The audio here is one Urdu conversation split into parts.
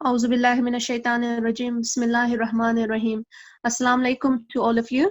Auzu billahi minash shaitanir rajim. Bismillahir rahmanir rahim. Assalamu alaikum to all of you.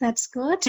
That's good.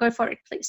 go for it please.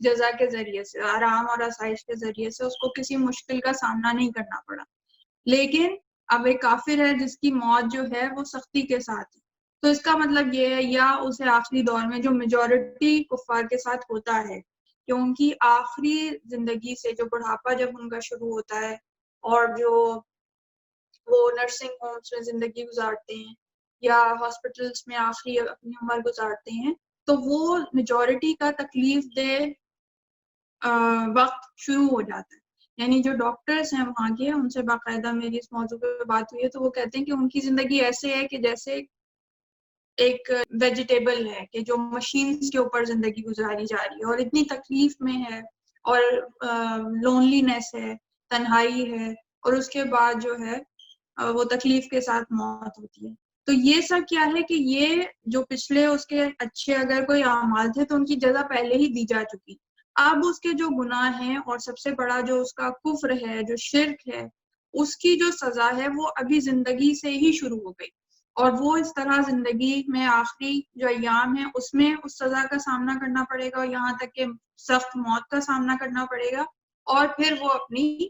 جزا کے ذریعے سے، آرام اور آسائش کے ذریعے سے اس کو کسی مشکل کا سامنا نہیں کرنا پڑا. لیکن اب ایک کافر ہے جس کی موت جو ہے وہ سختی کے ساتھ ہے، تو اس کا مطلب یہ ہے یا اسے آخری دور میں جو میجورٹی کفار کے ساتھ ہوتا ہے کہ ان کی آخری زندگی سے جو بڑھاپا جب ان کا شروع ہوتا ہے اور جو وہ نرسنگ ہومس میں زندگی گزارتے ہیں یا ہاسپٹلس میں آخری اپنی عمر گزارتے ہیں، تو وہ میجورٹی کا تکلیف دہ وقت شروع ہو جاتا ہے. یعنی جو ڈاکٹرز ہیں وہاں کے، ان سے باقاعدہ میری اس موضوع پہ بات ہوئی ہے، تو وہ کہتے ہیں کہ ان کی زندگی ایسے ہے کہ جیسے ایک ویجیٹیبل ہے کہ جو مشینز کے اوپر زندگی گزاری جا رہی ہے اور اتنی تکلیف میں ہے اور لونلی نیس ہے، تنہائی ہے، اور اس کے بعد جو ہے وہ تکلیف کے ساتھ موت ہوتی ہے. تو یہ سب کیا ہے کہ یہ جو پچھلے اس کے اچھے اگر کوئی اعمال تھے تو ان کی جزا پہلے ہی دی جا چکی. اب اس کے جو گناہ ہیں اور سب سے بڑا جو اس کا کفر ہے، جو شرک ہے، اس کی جو سزا ہے وہ ابھی زندگی سے ہی شروع ہو گئی، اور وہ اس طرح زندگی میں آخری جو ایام ہیں اس میں اس سزا کا سامنا کرنا پڑے گا، یہاں تک کہ سخت موت کا سامنا کرنا پڑے گا، اور پھر وہ اپنی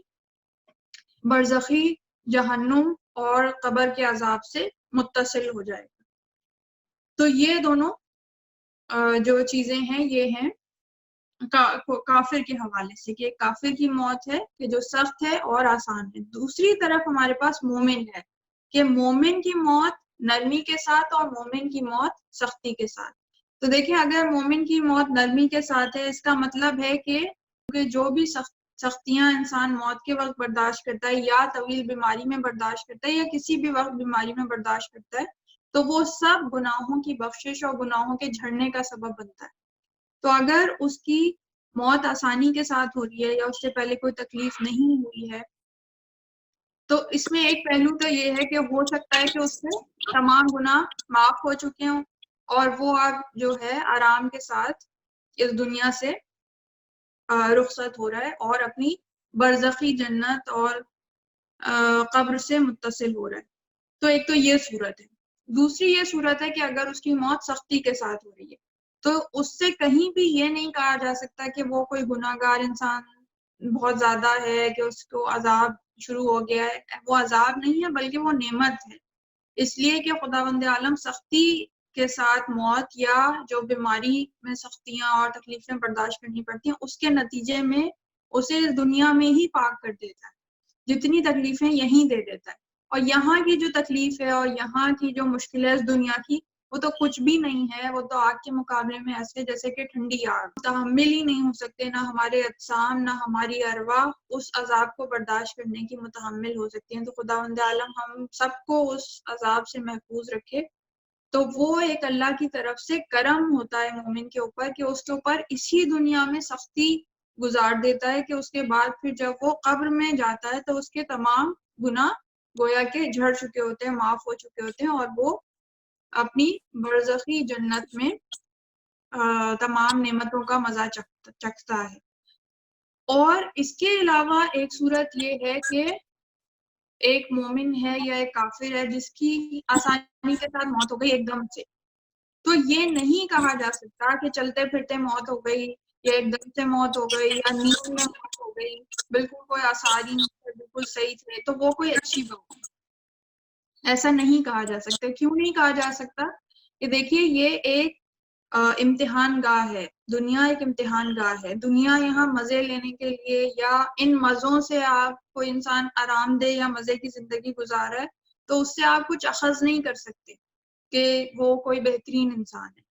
برزخی جہنم اور قبر کے عذاب سے متصل ہو جائے گا. تو یہ دونوں جو چیزیں ہیں یہ ہیں کافر کے حوالے سے، کہ ایک کافر کی موت ہے کہ جو سخت ہے اور آسان ہے. دوسری طرف ہمارے پاس مومن ہے کہ مومن کی موت نرمی کے ساتھ اور مومن کی موت سختی کے ساتھ. تو دیکھیں اگر مومن کی موت نرمی کے ساتھ ہے، اس کا مطلب ہے کہ جو بھی سختیاں انسان موت کے وقت برداشت کرتا ہے یا طویل بیماری میں برداشت کرتا ہے یا کسی بھی وقت بیماری میں برداشت کرتا ہے، تو وہ سب گناہوں کی بخشش اور گناہوں کے جھڑنے کا سبب بنتا ہے. تو اگر اس کی موت آسانی کے ساتھ ہو رہی ہے یا اس سے پہلے کوئی تکلیف نہیں ہوئی ہے، تو اس میں ایک پہلو تو یہ ہے کہ ہو سکتا ہے کہ اس سے تمام گناہ معاف ہو چکے ہوں اور وہ اب جو ہے آرام کے ساتھ اس دنیا سے رخصت ہو رہا ہے اور اپنی برزخی جنت اور قبر سے متصل ہو رہا ہے. تو ایک تو یہ صورت ہے. دوسری یہ صورت ہے کہ اگر اس کی موت سختی کے ساتھ ہو رہی ہے تو اس سے کہیں بھی یہ نہیں کہا جا سکتا کہ وہ کوئی گناہ گار انسان بہت زیادہ ہے کہ اس کو عذاب شروع ہو گیا ہے. وہ عذاب نہیں ہے بلکہ وہ نعمت ہے، اس لیے کہ خداوند عالم سختی کے ساتھ موت یا جو بیماری میں سختیاں اور تکلیفیں برداشت کرنی پڑتی ہیں اس کے نتیجے میں اسے اس دنیا میں ہی پاک کر دیتا ہے، جتنی تکلیفیں یہیں دے دیتا ہے. اور یہاں کی جو تکلیف ہے اور یہاں کی جو مشکل ہے اس دنیا کی، وہ تو کچھ بھی نہیں ہے. وہ تو آگ کے مقابلے میں ایسے جیسے کہ ٹھنڈی آگ، تحمل ہی نہیں ہو سکتے، نہ ہمارے اجسام نہ ہماری ارواح اس عذاب کو برداشت کرنے کی متحمل ہو سکتی ہیں. تو خداوند عالم ہم سب کو اس عذاب سے محفوظ رکھے. تو وہ ایک اللہ کی طرف سے کرم ہوتا ہے مومن کے اوپر کہ اس کے اوپر اسی دنیا میں سختی گزار دیتا ہے کہ اس کے بعد پھر جب وہ قبر میں جاتا ہے تو اس کے تمام گناہ گویا کہ جھڑ چکے ہوتے ہیں، معاف ہو چکے ہوتے ہیں، اور وہ اپنی برزخی جنت میں تمام نعمتوں کا مزہ چکھتا ہے. اور اس کے علاوہ ایک صورت یہ ہے کہ ایک مومن ہے یا ایک کافر ہے جس کی آسانی کے ساتھ موت ہو گئی ایک دم سے. تو یہ نہیں کہا جا سکتا کہ چلتے پھرتے موت ہو گئی یا ایک دم سے موت ہو گئی یا نیند میں موت ہو گئی، بالکل کوئی آثار ہی نہیں تھے، بالکل صحیح تھے، تو وہ کوئی اچھی بات ہے. ایسا نہیں کہا جا سکتا. کیوں نہیں کہا جا سکتا؟ کہ دیکھیے یہ ایک امتحان گاہ ہے، دنیا ایک امتحان گاہ ہے. دنیا یہاں مزے لینے کے لیے یا ان مزوں سے آپ کوئی انسان آرام دہ یا مزے کی زندگی گزار رہا ہے تو اس سے آپ کچھ اخذ نہیں کر سکتے کہ وہ کوئی بہترین انسان ہے.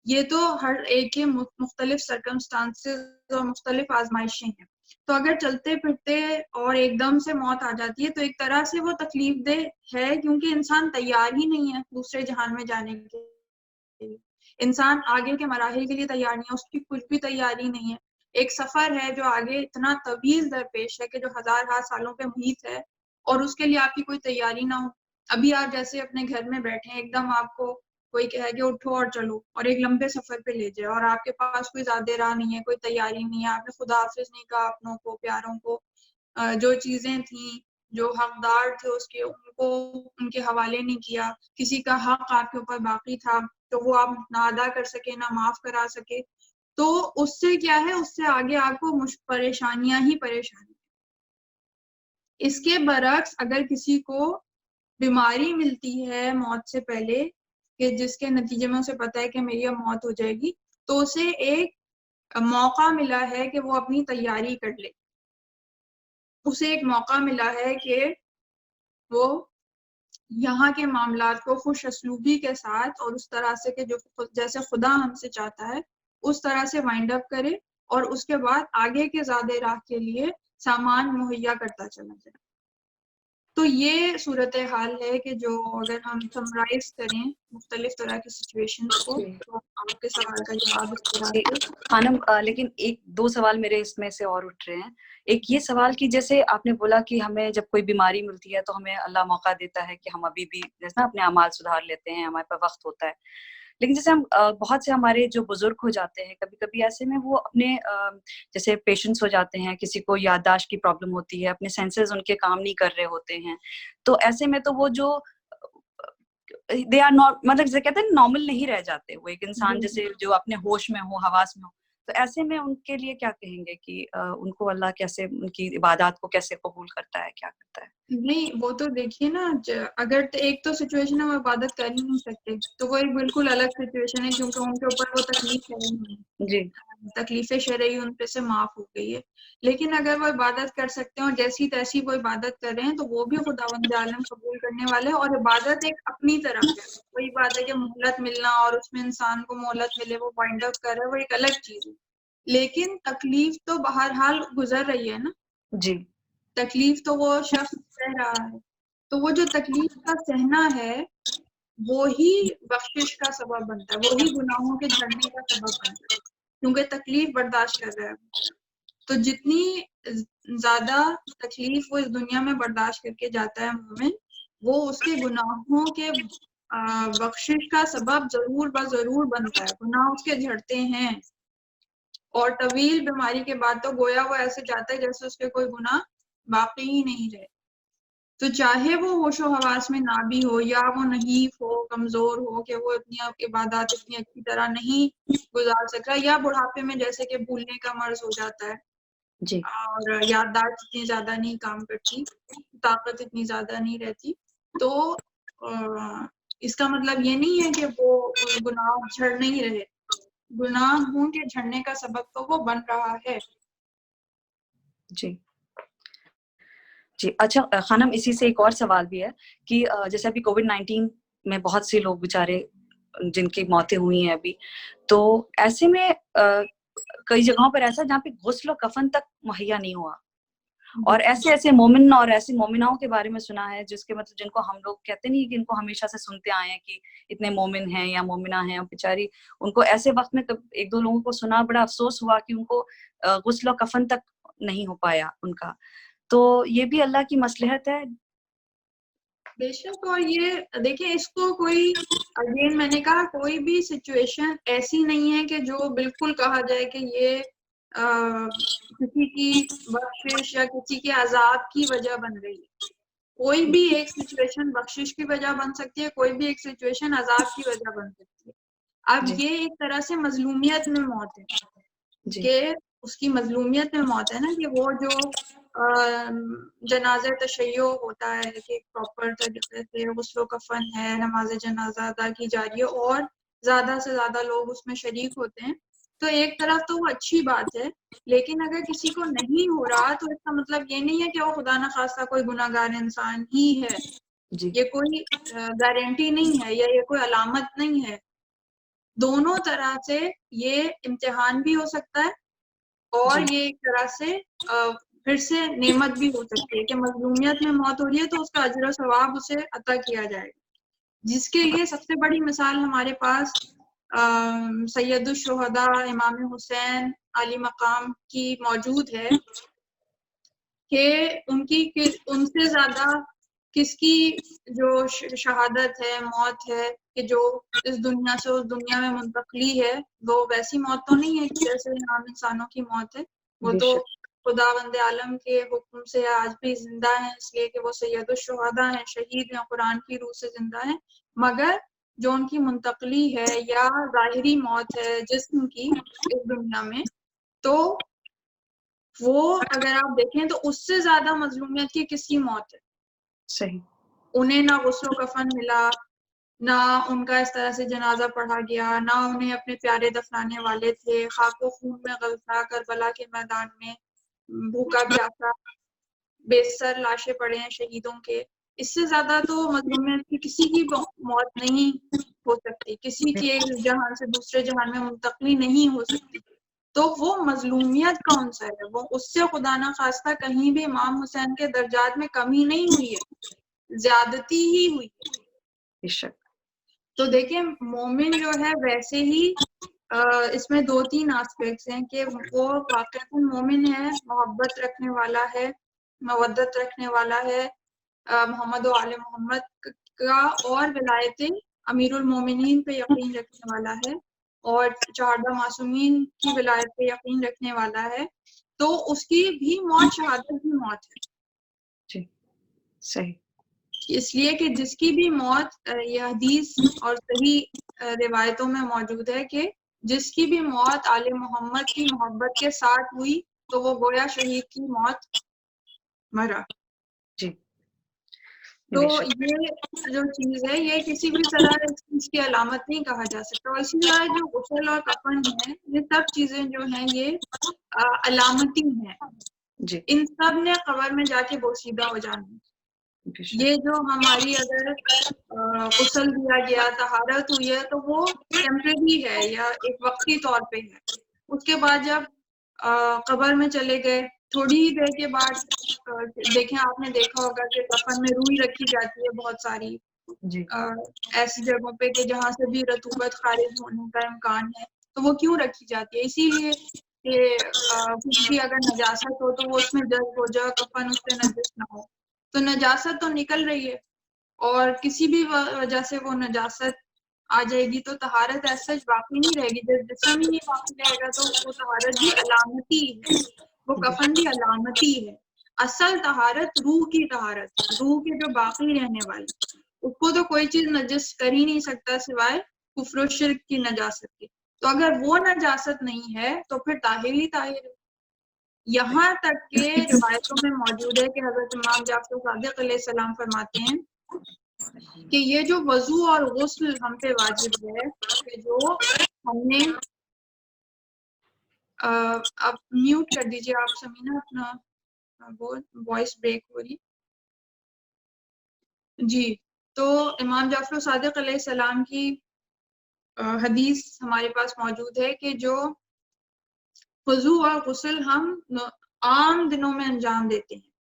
یہ تو ہر ایک کے مختلف سرکمسٹانسز اور مختلف آزمائشیں ہیں. تو اگر چلتے پھرتے اور ایک دم سے موت آ جاتی ہے تو ایک طرح سے وہ تکلیف دہ ہے، کیونکہ انسان تیار ہی نہیں ہے دوسرے جہان میں جانے کے لیے. انسان آگے کے مراحل کے لیے تیار نہیں ہے، اس کی کچھ بھی تیاری نہیں ہے. ایک سفر ہے جو آگے اتنا طویل درپیش ہے کہ جو ہزار سالوں پہ محیط ہے، اور اس کے لیے آپ کی کوئی تیاری نہ ہو. ابھی آپ جیسے اپنے گھر میں بیٹھے ہیں، ایک دم آپ کو کوئی کہے کہ اٹھو اور چلو اور ایک لمبے سفر پہ لے جائے، اور آپ کے پاس کوئی زیادہ راہ نہیں ہے، کوئی تیاری نہیں ہے، آپ نے خدا حافظ نہیں کہا اپنوں کو، پیاروں کو، جو چیزیں تھیں جو حقدار تھے اس کے ان کو ان کے حوالے نہیں کیا، کسی کا حق آپ کے اوپر باقی تھا تو وہ آپ نہ ادا کر سکے نہ معاف کرا سکے. تو اس سے کیا ہے, اس سے آگے آپ کو پریشانیاں ہی پریشانی. اس کے برعکس اگر کسی کو بیماری ملتی ہے موت سے پہلے, کہ جس کے نتیجے میں اسے پتا ہے کہ میری اب موت ہو جائے گی, تو اسے ایک موقع ملا ہے کہ وہ اپنی تیاری کر لے. اسے ایک موقع ملا ہے کہ وہ یہاں کے معاملات کو خوش اسلوبی کے ساتھ اور اس طرح سے کہ جو جیسے خدا ہم سے چاہتا ہے اس طرح سے وائنڈ اپ کرے, اور اس کے بعد آگے کے زیادہ راہ کے لیے سامان مہیا کرتا چلا جائے. تو یہ صورتحال ہے کہ جو اگر ہم سمرائز کریں مختلف طرح کی سچویشنز کو, تو آپ کے سوال کا جواب اس طرح جی سے. خانم, لیکن ایک دو سوال میرے اس میں سے اور اٹھ رہے ہیں. ایک یہ سوال کہ جیسے آپ نے بولا کہ ہمیں جب کوئی بیماری ملتی ہے تو ہمیں اللہ موقع دیتا ہے کہ ہم ابھی بھی جیسے اپنے اعمال سدھار لیتے ہیں, ہمارے پاس وقت ہوتا ہے. لیکن جیسے ہم بہت سے ہمارے جو بزرگ ہو جاتے ہیں, کبھی کبھی ایسے میں وہ اپنے جیسے پیشنٹس ہو جاتے ہیں, کسی کو یادداشت کی پرابلم ہوتی ہے, اپنے سینسز ان کے کام نہیں کر رہے ہوتے ہیں, تو ایسے میں تو وہ جو دے آر ناٹ, مطلب جیسے کہتے ہیں نارمل نہیں رہ جاتے, وہ ایک انسان جیسے جو اپنے ہوش میں ہو, حواس میں ہو, تو ایسے میں ان کے لیے کیا کہیں گے کہ ان کو اللہ کیسے ان کی عبادات کو کیسے قبول کرتا ہے, کیا کرتا ہے؟ نہیں, وہ تو دیکھیے نا, اگر ایک تو سچویشن ہے وہ عبادت کر ہی نہیں سکتے, تو وہ ایک بالکل الگ سچویشن ہے, کیونکہ ان کے اوپر وہ تکلیف ہے نہیں, جی تکلیف شرعی ان پہ سے معاف ہو گئی ہے. لیکن اگر وہ عبادت کر سکتے ہیں اور جیسی تیسی وہ عبادت کر رہے ہیں, تو وہ بھی خداوند عالم قبول کرنے والے. اور عبادت ایک اپنی طرف ہے, وہی بات ہے کہ مہلت ملنا اور اس میں انسان کو مہلت ملے, وہ فائنڈ آؤٹ کر رہا ہے, وہ ایک الگ چیز ہے. لیکن تکلیف تو بہرحال گزر رہی ہے نا, جی تکلیف تو وہ شخص سہ رہا ہے, تو وہ جو تکلیف کا سہنا ہے وہی بخشش کا سبب بنتا ہے, وہی گناہوں کے جھڑنے کا سبب بنتا ہے, کیونکہ تکلیف برداشت کر رہا ہے. تو جتنی زیادہ تکلیف وہ اس دنیا میں برداشت کر کے جاتا ہے مومن, وہ اس کے گناہوں کے بخشش کا سبب ضرور بضرور بنتا ہے, گناہ اس کے جھڑتے ہیں. اور طویل بیماری کے بعد تو گویا وہ ایسے جاتا ہے جیسے اس کے کوئی گناہ باقی ہی نہیں رہے. تو چاہے وہ ہوش و حواس میں نہ بھی ہو, یا وہ نحیف ہو, کمزور ہو, کہ وہ اتنی عبادات اتنی اچھی طرح نہیں گزار سک رہا, یا بڑھاپے میں جیسے کہ بھولنے کا مرض ہو جاتا ہے, جی اور یادداشت اتنی زیادہ نہیں کام کرتی, طاقت اتنی زیادہ نہیں رہتی, تو اس کا مطلب یہ نہیں ہے کہ وہ گناہ جھڑ نہیں رہے, گناہوں کے جھڑنے کا سبب تو وہ بن رہا ہے. جی جی. اچھا خانم, اسی سے ایک اور سوال بھی ہے کہ جیسے ابھی کووڈ-19 میں بہت سے لوگ بیچارے جن کی موتیں ہوئی ہیں ابھی, تو ایسے میں کئی جگہوں پر ایسا جہاں پہ غسل و کفن تک مہیا نہیں ہوا, اور ایسے ایسے مومن اور ایسی مومناؤں کے بارے میں سنا ہے جس کے مطلب جن کو ہم لوگ کہتے نہیں کہ ان کو ہمیشہ سے سنتے آئے ہیں کہ اتنے مومن ہیں یا مومنہ ہیں, اور بیچاری ان کو ایسے وقت میں ایک دو لوگوں کو سنا, بڑا افسوس ہوا کہ ان کو غسل و کفن تک نہیں ہو پایا ان کا. تو یہ بھی اللہ کی مصلحت ہے. بے شک. اور یہ دیکھیں, اس کو کوئی اگین میں نے کہا کوئی بھی سچویشن ایسی نہیں ہے کہ جو بالکل کہا جائے کہ یہ کسی کی بخشش یا کسی کے عذاب کی وجہ بن رہی ہے. کوئی بھی ایک سچویشن بخشش کی وجہ بن سکتی ہے, کوئی بھی ایک سچویشن عذاب کی وجہ بن سکتی ہے. اب جی یہ ایک طرح سے مظلومیت میں موت ہے, جی کہ اس کی مظلومیت میں موت ہے نا, کہ وہ جو جنازہ تشیع ہوتا ہے کہ ایک پراپر طریقے سے غسل و کفن ہے, نماز جنازہ ادا کی جا رہی ہے, اور زیادہ سے زیادہ لوگ اس میں شریک ہوتے ہیں, تو ایک طرف تو وہ اچھی بات ہے. لیکن اگر کسی کو نہیں ہو رہا تو اس کا مطلب یہ نہیں ہے کہ وہ خدا نخواستہ کوئی گناہ گار انسان ہی ہے. جی یہ کوئی گارنٹی نہیں ہے, یا یہ کوئی علامت نہیں ہے. دونوں طرح سے یہ امتحان بھی ہو سکتا ہے, اور جی یہ ایک طرح سے پھر سے نعمت بھی ہو سکتی ہے کہ مظلومیت میں موت ہو رہی ہے تو اس کا اجر و ثواب اسے عطا کیا جائے گا, جس کے لیے سب سے بڑی مثال ہمارے پاس سید الشہداء امام حسین علی مقام کی موجود ہے, کہ ان سے زیادہ کس کی جو شہادت ہے, موت ہے, کہ جو اس دنیا سے اس دنیا میں منتقلی ہے, وہ ویسی موت تو نہیں ہے کہ جیسے عام انسانوں کی موت ہے. وہ بے تو شک. خداوند عالم کے حکم سے آج بھی زندہ ہیں, اس لیے کہ وہ سید الشہداء ہیں, شہید ہیں, قرآن کی روح سے زندہ ہیں. مگر جو ان کی منتقلی ہے یا ظاہری موت ہے جسم کی اس دنیا میں، تو وہ اگر آپ دیکھیں تو اس سے زیادہ مظلومیت کی کس کی موت ہے؟ صحیح. انہیں نہ غسل و کفن ملا، نہ ان کا اس طرح سے جنازہ پڑھا گیا، نہ انہیں اپنے پیارے دفنانے والے تھے، خاک و خون میں غلطا کربلا کے میدان میں بھوکا پیاسا بے سر لاشیں پڑے ہیں شہیدوں کے. اس سے زیادہ تو مظلومیت کی کسی کی موت نہیں ہو سکتی، کسی کی ایک جہان سے دوسرے جہان میں منتقلی نہیں ہو سکتی. تو وہ مظلومیت کون سا ہے؟ وہ اس سے خدا نہ خواستہ کہیں بھی امام حسین کے درجات میں کمی نہیں ہوئی ہے، زیادتی ہی ہوئی ہے. بے شک. تو دیکھیں مومن جو ہے ویسے ہی اس میں 2-3 آسپیکٹس ہیں کہ وہ واقعی مومن ہے، محبت رکھنے والا ہے، مودت رکھنے والا ہے، محمد و آل محمد کا اور ولایت امیر المومنین پہ یقین رکھنے والا ہے، اور 4 معصومین کی ولایت پہ یقین رکھنے والا ہے، تو اس کی بھی موت شہادت کی موت ہے. جی صحیح. اس لیے کہ جس کی بھی موت، یہ حدیث اور صحیح روایتوں میں موجود ہے کہ جس کی بھی موت آل محمد کی محبت کے ساتھ ہوئی تو وہ گویا شہید کی موت مرا. جی تو بے شک. یہ جو چیز ہے یہ کسی بھی طرح اس چیز کی علامت نہیں کہا جا سکتا. اور اسی طرح جو غسل اور کفن ہے، یہ سب چیزیں جو ہیں یہ علامتی ہیں. جی ان سب نے قبر میں جا کے بوسیدہ ہو جانا. بے شک. یہ جو ہماری اگر غسل دیا گیا، طہارت ہوئی ہے، تو وہ ٹیمپریری ہے یا ایک وقتی طور پہ ہے. اس کے بعد جب قبر میں چلے گئے تھوڑی ہی دیر کے بعد دیکھیں آپ نے دیکھا ہوگا کہ کفن میں روئی رکھی جاتی ہے بہت ساری جی ایسی جگہوں پہ کہ جہاں سے بھی رطوبت خارج ہونے کا امکان ہے. تو وہ کیوں رکھی جاتی ہے؟ اسی لیے کہ کچھ بھی اگر نجاست ہو تو وہ اس میں جذب ہو جائے، کفن اس سے نجس نہ ہو. تو نجاست تو نکل رہی ہے اور کسی بھی وجہ سے وہ نجاست آ جائے گی تو طہارت ایسا باقی نہیں رہے گی. جب جسم ہی نہیں باقی رہے گا تو وہ طہارت بھی علامتی ہے، وہ کفن بھی علامتی ہے. اصل طہارت روح کی طہارت ہے، روح کے جو باقی رہنے والے، اس کو تو کوئی چیز نجس کر ہی نہیں سکتا سوائے کفر و شرک کی نجاست کی. تو اگر وہ نجاست نہیں ہے تو پھر طاہر ہی طاہر ہے. یہاں تک کہ روایتوں میں موجود ہے کہ حضرت امام جعفر صادق علیہ السلام فرماتے ہیں کہ یہ جو وضو اور غسل ہم پہ واجب ہے، کہ جو ہم نے اب میوٹ کر دیجئے آپ سمینہ اپنا، وہ وائس بریک ہو رہی. جی تو امام جعفر صادق علیہ السلام کی حدیث ہمارے پاس موجود ہے کہ جو وضو اور غسل ہم عام دنوں میں انجام دیتے ہیں،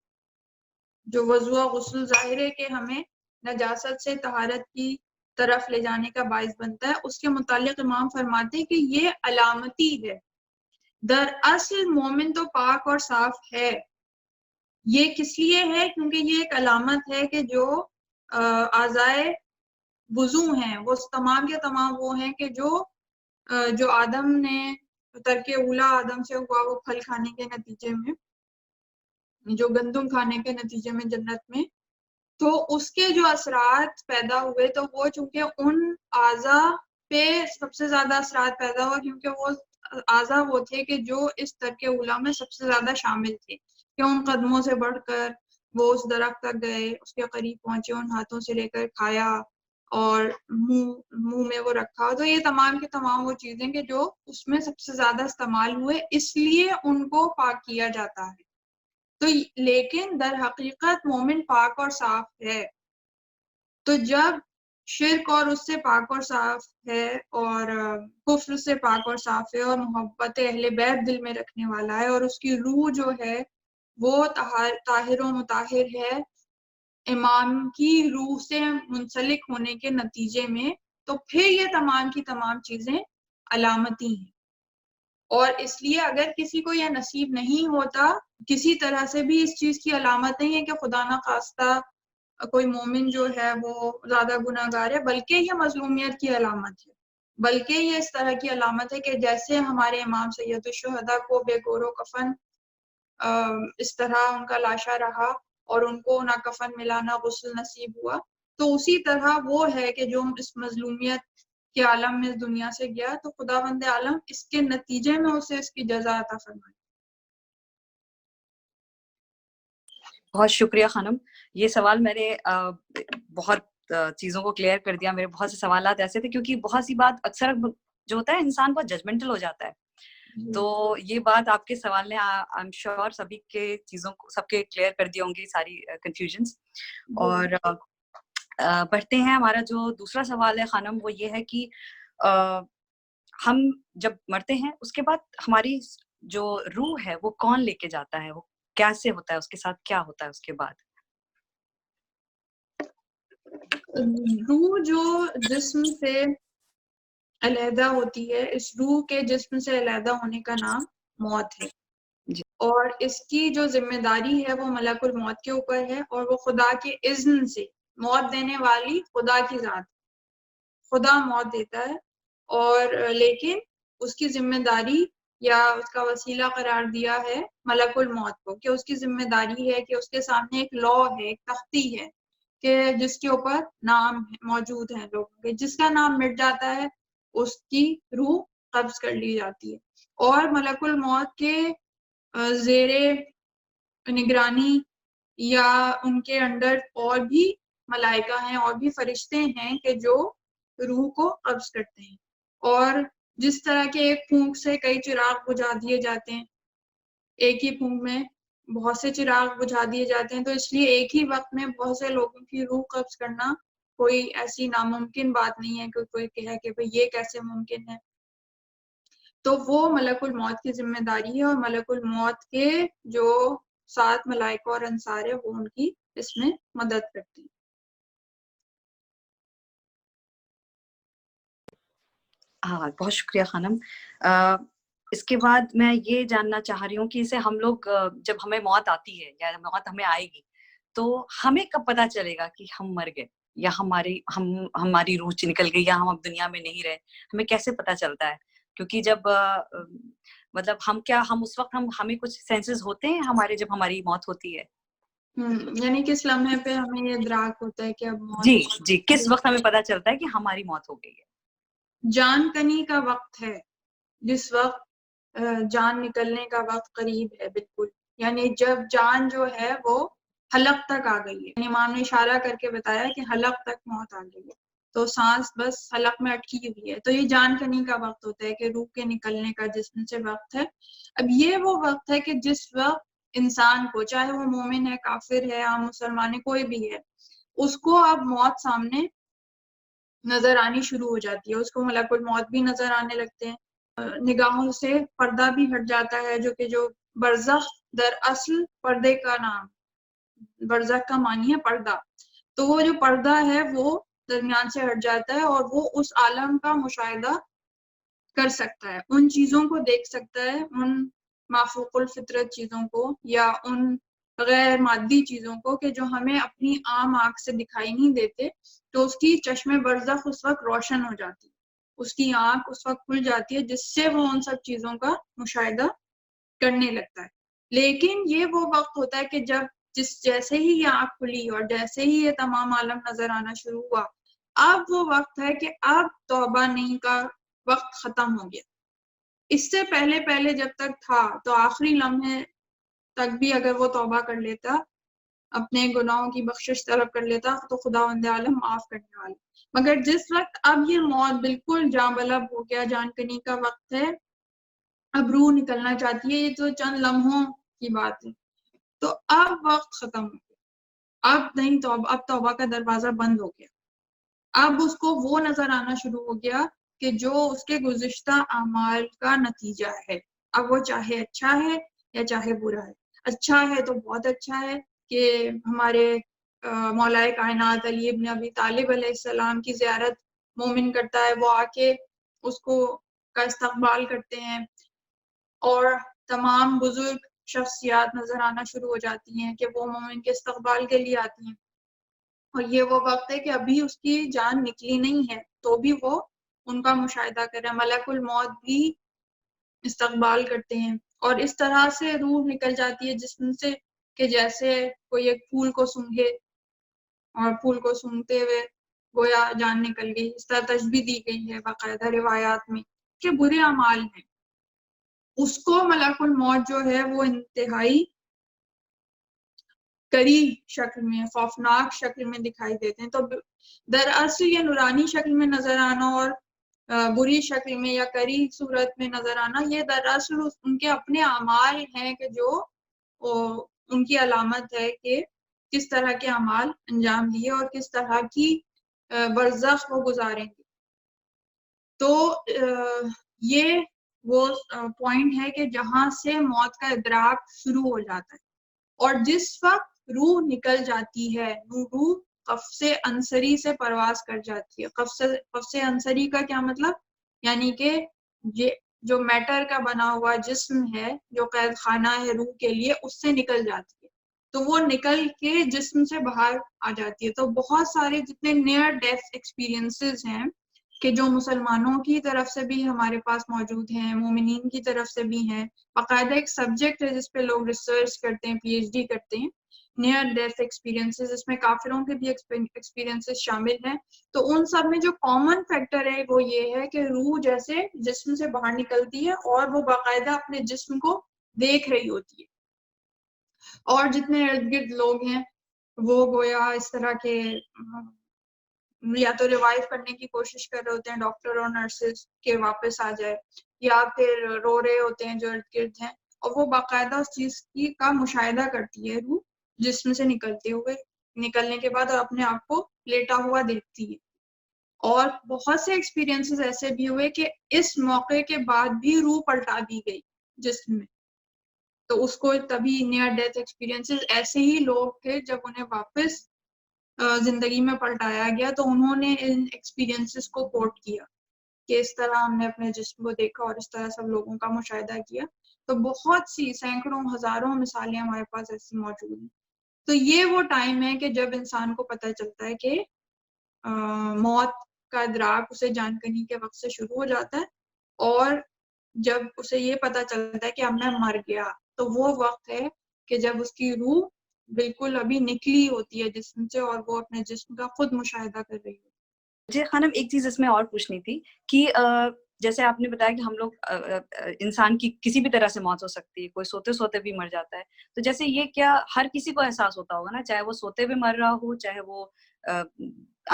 جو وضو اور غسل ظاہر ہے کہ ہمیں نجاست سے طہارت کی طرف لے جانے کا باعث بنتا ہے، اس کے متعلق امام فرماتے ہیں کہ یہ علامتی ہے. دراصل مومن تو پاک اور صاف ہے. یہ کس لیے ہے؟ کیونکہ یہ ایک علامت ہے کہ جو اعضائے وضو ہیں وہ تمام کے تمام وہ ہیں کہ جو آدم نے ترک اولا آدم سے ہوا وہ پھل کھانے کے نتیجے میں، جو گندم کھانے کے نتیجے میں جنت میں، تو اس کے جو اثرات پیدا ہوئے تو وہ چونکہ ان اعضا پہ سب سے زیادہ اثرات پیدا ہوا کیونکہ وہ اعضا وہ تھے کہ جو اس ترک اولا میں سب سے زیادہ شامل تھے، کہ ان قدموں سے بڑھ کر وہ اس درخت تک گئے، اس کے قریب پہنچے، ان ہاتھوں سے لے کر کھایا اور منہ میں وہ رکھا. تو یہ تمام کے تمام وہ چیزیں کہ جو اس میں سب سے زیادہ استعمال ہوئے، اس لیے ان کو پاک کیا جاتا ہے. تو لیکن در حقیقت مومن پاک اور صاف ہے. تو جب شرک اور اس سے پاک اور صاف ہے، اور کفر سے پاک اور صاف ہے، اور محبت اہل بیت دل میں رکھنے والا ہے، اور اس کی روح جو ہے وہ طاہر و مطہر ہے امام کی روح سے منسلک ہونے کے نتیجے میں، تو پھر یہ تمام کی تمام چیزیں علامتی ہیں. اور اس لیے اگر کسی کو یہ نصیب نہیں ہوتا، کسی طرح سے بھی اس چیز کی علامت نہیں ہے کہ خدا نہ خواستہ کوئی مومن جو ہے وہ زیادہ گناہ گار ہے، بلکہ یہ مظلومیت کی علامت ہے. بلکہ یہ اس طرح کی علامت ہے کہ جیسے ہمارے امام سید الشہداء کو بے گور و کفن اس طرح ان کا لاشا رہا اور ان کو نہ کفن ملا نہ غسل نصیب ہوا، تو اسی طرح وہ ہے کہ جو اس مظلومیت کے عالم میں اس دنیا سے گیا تو خداوند عالم اس کے نتیجے میں اسے اس کی جزا عطا فرمائے. بہت شکریہ خانم. یہ سوال میں نے بہت چیزوں کو کلیئر کر دیا. میرے بہت سے سوالات ایسے تھے کیونکہ بہت سی بات اکثر جو ہوتا ہے انسان بہت ججمنٹل ہو جاتا ہے. تو یہ بات آپ کے سوال نے آئی ایم شیور سبھی کے چیزوں کو سب کے کلیئر کر دی ہوں گی ساری کنفیوژنس. اور بڑھتے ہیں. ہمارا جو دوسرا سوال ہے خانم وہ یہ ہے کہ ہم جب مرتے ہیں اس کے بعد ہماری جو روح ہے وہ کون لے کے جاتا ہے, وہ کیسے ہوتا ہے, اس کے ساتھ کیا ہوتا ہے اس کے بعد؟ روح جو جسم سے علیحدہ ہوتی ہے, اس روح کے جسم سے علیحدہ ہونے کا نام موت ہے. اور اس کی جو ذمہ داری ہے وہ ملک الموت کے اوپر ہے, اور وہ خدا کے اذن سے, موت دینے والی خدا کی ذات, خدا موت دیتا ہے. اور لیکن اس کی ذمہ داری یا اس کا وسیلہ قرار دیا ہے ملک الموت کو, کہ اس کی ذمہ داری ہے کہ اس کے سامنے ایک لا ہے, ایک تختی ہے کہ جس کے اوپر نام موجود ہیں لوگوں کے, جس کا نام مٹ جاتا ہے اس کی روح قبض کر لی جاتی ہے. اور ملک الموت کے زیر نگرانی یا ان کے انڈر اور بھی ملائکہ ہیں اور بھی فرشتے ہیں کہ جو روح کو قبض کرتے ہیں. اور جس طرح کے ایک پھونک سے کئی چراغ بجھا دیے جاتے ہیں, ایک ہی پھونک میں بہت سے چراغ بجھا دیے جاتے ہیں, تو اس لیے ایک ہی وقت میں بہت سے لوگوں کی روح قبض کرنا کوئی ایسی ناممکن بات نہیں ہے کہ کوئی کہے کہ بھئی یہ کیسے ممکن ہے. تو وہ ملک الموت کی ذمہ داری ہے, اور ملک الموت کے جو 7 ملائکہ اور انصار ہے وہ ان کی اس میں مدد کرتی ہیں. ہاں بہت شکریہ خانم. اس کے بعد میں یہ جاننا چاہ رہی ہوں کہ اسے ہم لوگ جب ہمیں موت آتی ہے یا موت ہمیں آئے گی تو ہمیں کب پتہ چلے گا کہ ہم مر گئے یا ہماری روح نکل گئی یا ہم اب دنیا میں نہیں رہے؟ ہمیں کیسے پتہ چلتا ہے؟ کیونکہ جب مطلب ہم اس وقت ہمیں کچھ سینسز ہوتے ہیں ہمارے جب ہماری موت ہوتی ہے؟ یعنی کس لمحے پہ ہمیں یہ ادراک ہوتا ہے کہ اب موت؟ جی کس وقت ہمیں پتہ چلتا ہے کہ ہماری موت ہو گئی ہے؟ جان کنی کا وقت ہے, جس وقت جان نکلنے کا وقت قریب ہے بالکل, یعنی جب جان جو ہے وہ حلق تک آ گئی ہے. امام نے اشارہ کر کے بتایا کہ حلق تک موت آ گئی ہے, تو سانس بس حلق میں اٹکی ہوئی ہے. تو یہ جان کنی کا وقت ہوتا ہے کہ روح کے نکلنے کا جسم سے وقت ہے. اب یہ وہ وقت ہے کہ جس وقت انسان کو, چاہے وہ مومن ہے, کافر ہے, عام مسلمان ہے, کوئی بھی ہے, اس کو اب موت سامنے نظر آنی شروع ہو جاتی ہے. اس کو ملک الموت بھی نظر آنے لگتے ہیں, نگاہوں سے پردہ بھی ہٹ جاتا ہے, جو برزخ دراصل پردے کا نام, برزخ کا معنی ہے پردہ, تو وہ جو پردہ ہے وہ درمیان سے ہٹ جاتا ہے اور وہ اس عالم کا مشاہدہ کر سکتا ہے, ان چیزوں کو دیکھ سکتا ہے, ان مافوق الفطرت چیزوں کو یا ان غیر مادی چیزوں کو کہ جو ہمیں اپنی عام آنکھ سے دکھائی نہیں دیتے. تو اس کی چشم برزخ اس وقت روشن ہو جاتی ہے, اس کی آنکھ اس وقت کھل جاتی ہے, جس سے وہ ان سب چیزوں کا مشاہدہ کرنے لگتا ہے. لیکن یہ وہ وقت ہوتا ہے کہ جیسے ہی یہ آنکھ کھلی اور جیسے ہی یہ تمام عالم نظر آنا شروع ہوا, اب وہ وقت ہے کہ اب توبہ نہیں کا وقت ختم ہو گیا. اس سے پہلے جب تک تھا تو آخری لمحے تک بھی اگر وہ توبہ کر لیتا, اپنے گناہوں کی بخشش طلب کر لیتا, تو خداوند عالم معاف کرنے والا. مگر جس وقت اب یہ موت بالکل جاں بلب ہو گیا, جان کنی کا وقت ہے, اب روح نکلنا چاہتی ہے, یہ تو چند لمحوں کی بات ہے, تو اب وقت ختم ہو گیا, اب نہیں توبہ, اب توبہ کا دروازہ بند ہو گیا. اب اس کو وہ نظر آنا شروع ہو گیا کہ جو اس کے گزشتہ اعمال کا نتیجہ ہے, اب وہ چاہے اچھا ہے یا چاہے برا ہے. اچھا ہے تو بہت اچھا ہے کہ ہمارے مولائے کائنات علی ابن ابی طالب علیہ السلام کی زیارت مومن کرتا ہے, وہ آ کے اس کو کا استقبال کرتے ہیں, اور تمام بزرگ شخصیات نظر آنا شروع ہو جاتی ہیں کہ وہ مومن کے استقبال کے لیے آتی ہیں. اور یہ وہ وقت ہے کہ ابھی اس کی جان نکلی نہیں ہے تو بھی وہ ان کا مشاہدہ کر رہے ہیں. ملک الموت بھی استقبال کرتے ہیں, اور اس طرح سے روح نکل جاتی ہے جسم سے کہ جیسے کوئی ایک پھول کو سونگھے, اور پھول کو سونگتے ہوئے گویا جان نکل گئی. اس طرح تشبیہ دی گئی ہے باقاعدہ روایات میں کہ برے اعمال ہیں. اس کو ملک الموت جو ہے وہ انتہائی کری شکل میں خوفناک شکل میں دکھائی دیتے ہیں. تو دراصل یہ نورانی شکل میں نظر آنا اور بری شکل میں یا کری صورت میں نظر آنا یہ دراصل ان کے اپنے اعمال ہیں کہ جو ان کی علامت ہے کہ کس طرح کے اعمال انجام دیے اور کس طرح کی برزخ وہ گزاریں گے. تو یہ وہ پوائنٹ ہے کہ جہاں سے موت کا ادراک شروع ہو جاتا ہے. اور جس وقت روح نکل جاتی ہے روح قفص انصری سے پرواز کر جاتی ہے. قفص انصری کا کیا مطلب؟ یعنی کہ یہ جو میٹر کا بنا ہوا جسم ہے جو قید خانہ ہے روح کے لیے اس سے نکل جاتی ہے. تو وہ نکل کے جسم سے باہر آ جاتی ہے. تو بہت سارے جتنے نیئر ڈیتھ ایکسپیرینسز ہیں کہ جو مسلمانوں کی طرف سے بھی ہمارے پاس موجود ہیں, مومنین کی طرف سے بھی ہیں. باقاعدہ ایک سبجیکٹ ہے جس پہ لوگ ریسرچ کرتے ہیں, پی ایچ ڈی کرتے ہیں, نیئر ڈیتھ ایکسپیرینسز. اس میں کافروں کے بھی ایکسپیرینسز شامل ہیں. تو ان سب میں جو کامن فیکٹر ہے وہ یہ ہے کہ روح جیسے جسم سے باہر نکلتی ہے اور وہ باقاعدہ اپنے جسم کو دیکھ رہی ہوتی ہے. اور جتنے ارد گرد لوگ ہیں وہ گویا اس طرح کے یا تو ریوائیو کرنے کی کوشش کر رہے ہوتے ہیں ڈاکٹر اور نرسز کے واپس آ جائے, یا پھر رو رہے ہوتے ہیں جو ارد گرد ہیں. اور وہ باقاعدہ اس چیز کی کا مشاہدہ کرتی ہے روح جسم سے نکلنے کے بعد اور اپنے آپ کو لیٹا ہوا دیکھتی ہے. اور بہت سے ایکسپیرینسز ایسے بھی ہوئے کہ اس موقع کے بعد بھی روح پلٹا دی گئی جسم میں. تو اس کو تبھی نیئر ڈیتھ ایکسپیرینسز ایسے ہی لوگ تھے جب انہیں واپس زندگی میں پلٹایا گیا تو انہوں نے ان ایکسپیرینسز کو کوٹ کیا کہ اس طرح ہم نے اپنے جسم کو دیکھا اور اس طرح سب لوگوں کا مشاہدہ کیا. تو بہت سی سینکڑوں ہزاروں مثالیں ہمارے پاس ایسی موجود ہیں. تو یہ وہ ٹائم ہے کہ جب انسان کو پتہ چلتا ہے کہ موت کا ادراک اسے جانکنی کے وقت سے شروع ہو جاتا ہے, اور جب اسے یہ پتہ چلتا ہے کہ اب میں مر گیا تو وہ وقت ہے کہ جب اس کی روح بالکل ابھی نکلی ہوتی ہے جسم سے اور وہ اپنے جسم کا خود مشاہدہ کر رہی ہے. مجھے خانم ایک چیز اس میں اور پوچھنی تھی کہ جیسے آپ نے بتایا کہ ہم لوگ انسان کی کسی بھی طرح سے موت ہو سکتی ہے, کوئی سوتے سوتے بھی مر جاتا ہے. تو جیسے یہ کیا ہر کسی کو احساس ہوتا ہوگا نا, چاہے وہ سوتے ہوئے مر رہا ہو, چاہے وہ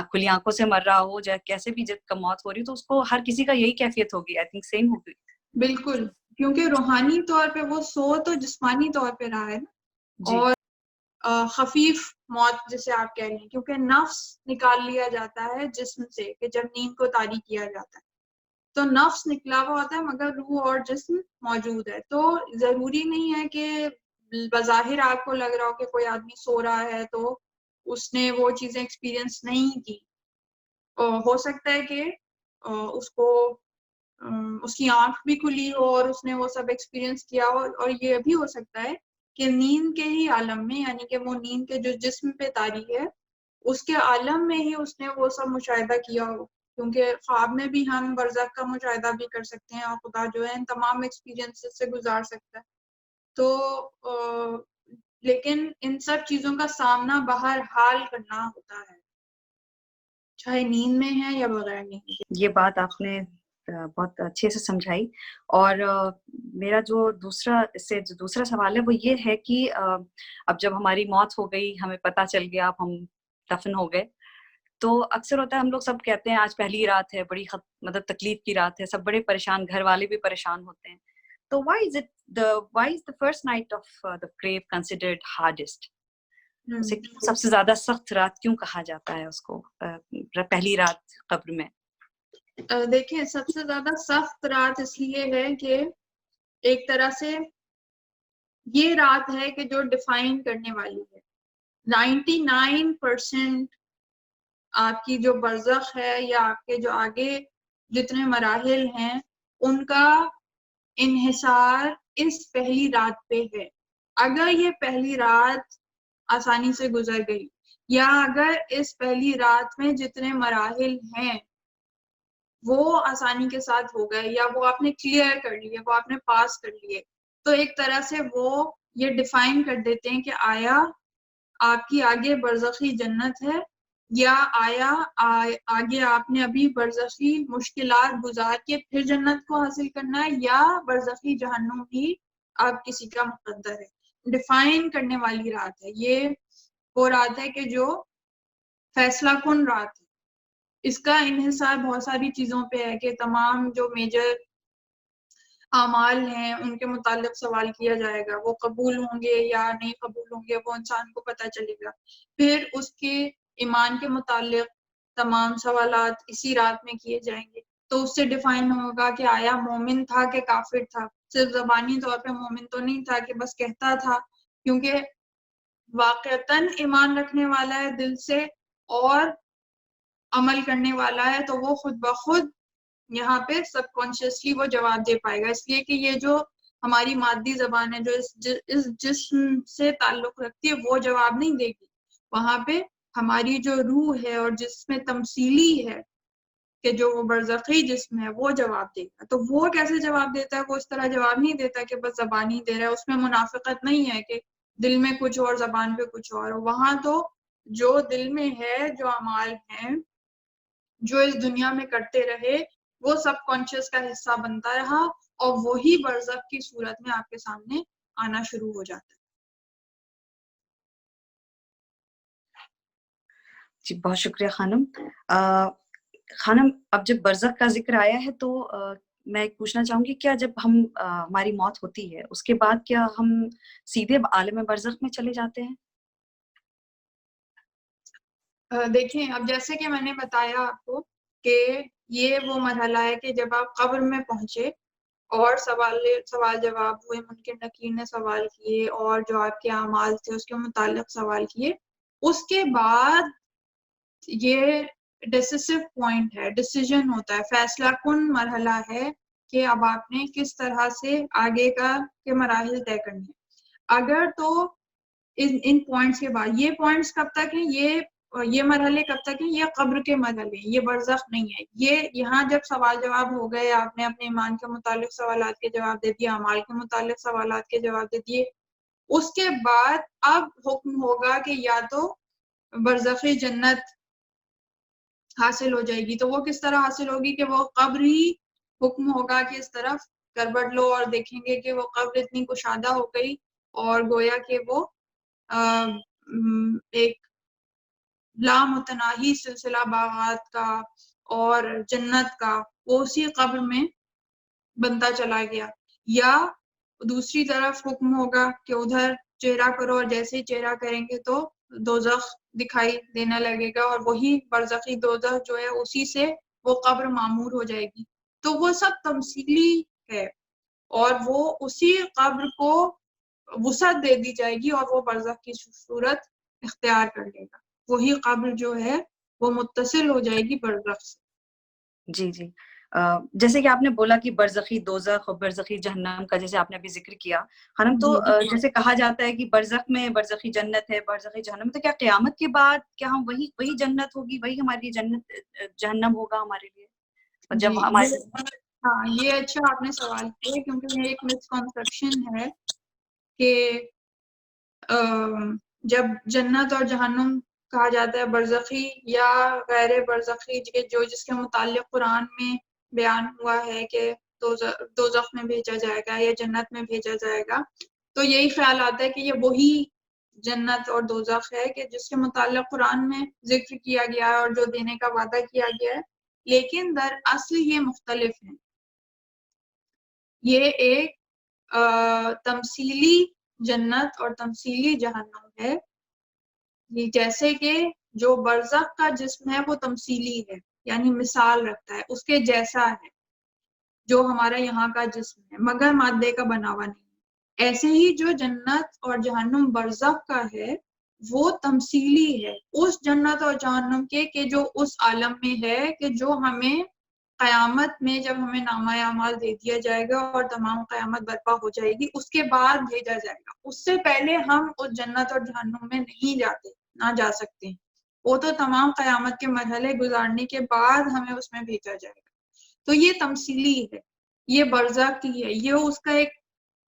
کھلی آنکھوں سے مر رہا ہو, چاہے کیسے بھی جب کا موت ہو رہی, تو اس کو ہر کسی کا یہی کیفیت ہوگی. آئی تھنک سیم ہوگی. بالکل, کیونکہ روحانی طور پہ وہ سو تو جسمانی طور پہ رہا ہے اور خفیف موت جسے آپ کہہ رہے ہیں, کیونکہ نفس نکال لیا جاتا ہے جسم سے کہ جب نیند کو طاری کیا جاتا ہے تو نفس نکلا ہوا ہوتا ہے مگر روح اور جسم موجود ہے. تو ضروری نہیں ہے کہ بظاہر آپ کو لگ رہا ہو کہ کوئی آدمی سو رہا ہے تو اس نے وہ چیزیں ایکسپیرینس نہیں کی. ہو سکتا ہے کہ اس کو اس کی آنکھ بھی کھلی ہو اور اس نے وہ سب ایکسپیرینس کیا ہو, اور یہ بھی ہو سکتا ہے کہ نیند کے ہی عالم میں, یعنی کہ وہ نیند کے جو جسم پہ طاری ہے اس کے عالم میں ہی اس نے وہ سب مشاہدہ کیا ہو. کیونکہ خواب میں بھی ہم برزخ کا مشاہدہ بھی کر سکتے ہیں اور خدا جو ہے ان تمام ایکسپیرینس سے گزار سکتا ہے. تو لیکن ان سب چیزوں کا سامنا بہرحال کرنا ہوتا ہے, چاہے نیند میں ہے یا بغیر نیند. یہ بات آپ نے بہت اچھے سے سمجھائی. اور میرا جو دوسرا سوال ہے وہ یہ ہے کہ اب جب ہماری موت ہو گئی, ہمیں پتہ چل گیا, اب ہم دفن ہو گئے, تو اکثر ہوتا ہے ہم لوگ سب کہتے ہیں آج پہلی رات ہے, بڑی مطلب تکلیف کی رات ہے, سب بڑے پریشان, گھر والے بھی پریشان ہوتے ہیں. تو why is the first night of the grave considered hardest? اسے سب سے زیادہ سخت رات کیوں کہا جاتا ہے اس کو, پہلی رات قبر میں؟ دیکھیں, سب سے زیادہ سخت رات اس لیے ہے کہ ایک طرح سے یہ رات ہے کہ جو ڈیفائن کرنے والی ہے 99% آپ کی جو برزخ ہے یا آپ کے جو آگے جتنے مراحل ہیں ان کا انحصار اس پہلی رات پہ ہے. اگر یہ پہلی رات آسانی سے گزر گئی, یا اگر اس پہلی رات میں جتنے مراحل ہیں وہ آسانی کے ساتھ ہو گئے, یا وہ آپ نے کلیئر کر لیے, وہ آپ نے پاس کر لیے, تو ایک طرح سے وہ یہ ڈیفائن کر دیتے ہیں کہ آیا آپ کی آگے برزخی جنت ہے یا آیا آگے آپ نے ابھی برزخی مشکلات گزار کے پھر جنت کو حاصل کرنا ہے، یا برزخی جہنم ہی آپ کسی کا مقدر ہے. ڈیفائن کرنے والی رات ہے یہ، وہ رات ہے کہ جو فیصلہ کن رات ہے. اس کا انحصار بہت ساری چیزوں پہ ہے کہ تمام جو میجر اعمال ہیں ان کے متعلق سوال کیا جائے گا، وہ قبول ہوں گے یا نہیں قبول ہوں گے وہ انسان کو پتہ چلے گا. پھر اس کے ایمان کے متعلق تمام سوالات اسی رات میں کیے جائیں گے. تو اس سے ڈیفائن ہوگا کہ آیا مومن تھا کہ کافر تھا. صرف زبانی طور پہ مومن تو نہیں تھا کہ بس کہتا تھا، کیونکہ واقعتاً ایمان رکھنے والا ہے دل سے اور عمل کرنے والا ہے، تو وہ خود بخود یہاں پہ سب کانشیسلی وہ جواب دے پائے گا. اس لیے کہ یہ جو ہماری مادی زبان ہے جو اس جسم سے تعلق رکھتی ہے وہ جواب نہیں دے گی. وہاں پہ ہماری جو روح ہے اور جس میں تمثیلی ہے کہ جو وہ برزخی جسم ہے وہ جواب دے گا. تو وہ کیسے جواب دیتا ہے؟ وہ اس طرح جواب نہیں دیتا کہ بس زبانی دے رہا ہے. اس میں منافقت نہیں ہے کہ دل میں کچھ اور زبان پہ کچھ اور. وہاں تو جو دل میں ہے، جو اعمال ہیں جو اس دنیا میں کرتے رہے، وہ سب کانشیس کا حصہ بنتا رہا اور وہی برزخ کی صورت میں آپ کے سامنے آنا شروع ہو جاتا ہے. جی بہت شکریہ خانم. خانم اب جب برزخ کا ذکر آیا ہے تو میں ایک پوچھنا چاہوں گی، کیا جب ہماری موت ہوتی ہے اس کے بعد کیا ہم سیدھے عالم برزخ میں چلے جاتے ہیں؟ دیکھیں اب جیسے کہ میں نے بتایا آپ کو کہ یہ وہ مرحلہ ہے کہ جب آپ قبر میں پہنچے اور سوال جواب ہوئے، منکر نکیر نے سوال کیے اور جو آپ کے اعمال تھے اس کے متعلق سوال کیے. اس کے بعد یہ ڈیسیسو پوائنٹ ہے، ڈیسیژن ہوتا ہے، فیصلہ کن مرحلہ ہے کہ اب آپ نے کس طرح سے آگے کے مراحل طے کرنے ہیں. اگر تو ان پوائنٹس کے بعد، یہ پوائنٹس کب تک ہیں، یہ مرحلے کب تک ہیں؟ یہ قبر کے مرحلے ہیں، یہ برزخ نہیں ہے. یہ یہاں جب سوال جواب ہو گئے، آپ نے اپنے ایمان کے متعلق سوالات کے جواب دے دیے، اعمال کے متعلق سوالات کے جواب دے دیے، اس کے بعد اب حکم ہوگا کہ یا تو برزخی جنت حاصل ہو جائے گی. تو وہ کس طرح حاصل ہوگی کہ وہ قبر ہی حکم ہوگا کہ اس طرف کربٹ لو، اور دیکھیں گے کہ وہ قبر اتنی کشادہ ہو گئی اور گویا کہ وہ ایک لامتناہی سلسلہ باغات کا اور جنت کا وہ اسی قبر میں بنتا چلا گیا. یا دوسری طرف حکم ہوگا کہ ادھر چہرہ کرو، اور جیسے ہی چہرہ کریں گے تو دوزخ دکھائی دینے لگے گا، اور وہی برزخی دوزخ جو ہے اسی سے وہ قبر معمور ہو جائے گی. تو وہ سب تمثیلی ہے اور وہ اسی قبر کو وسعت دے دی جائے گی اور وہ برزخ کی صورت اختیار کر لے گا. وہی قبر جو ہے وہ متصل ہو جائے گی برزخ سے. جی جی، جیسے کہ آپ نے بولا کہ برزخی دوزخ اور برزخی جہنم کا جیسے آپ نے ابھی ذکر کیا خانم، تو جیسے کہا جاتا ہے کہ برزخ میں برزخی جنت ہے، برزخی جہنم، تو کیا قیامت کے بعد کیا ہم وہی جنت ہوگی، وہی ہماری جنت جہنم ہوگا ہمارے لیے؟ اور جب ہمارے ہاں یہ اچھا آپ نے سوال کیا، کیونکہ یہ ایک مسکنسپشن ہے کہ جب جنت اور جہنم کہا جاتا ہے برزخی یا غیر برزخی، جو جس کے متعلق قرآن میں بیان ہوا ہے کہ دوزخ میں بھیجا جائے گا یا جنت میں بھیجا جائے گا، تو یہی خیال آتا ہے کہ یہ وہی جنت اور دوزخ ہے کہ جس کے متعلق قرآن میں ذکر کیا گیا ہے اور جو دینے کا وعدہ کیا گیا ہے. لیکن در اصل یہ مختلف ہیں. یہ ایک تمثیلی جنت اور تمثیلی جہنم ہے. جیسے کہ جو برزخ کا جسم ہے وہ تمثیلی ہے، یعنی مثال رکھتا ہے، اس کے جیسا ہے جو ہمارا یہاں کا جسم ہے، مگر مادے کا بنا ہوا نہیں. ایسے ہی جو جنت اور جہنم برزخ کا ہے وہ تمثیلی ہے اس جنت اور جہنم کے کہ جو اس عالم میں ہے، کہ جو ہمیں قیامت میں جب ہمیں نامہ اعمال دے دیا جائے گا اور تمام قیامت برپا ہو جائے گی اس کے بعد بھیجا جائے گا. اس سے پہلے ہم اس جنت اور جہنم میں نہیں نہ جا سکتے. وہ تو تمام قیامت کے مرحلے گزارنے کے بعد ہمیں اس میں بھیجا جائے گا. تو یہ تمثیلی ہے، یہ برزخ کی ہے، یہ اس کا ایک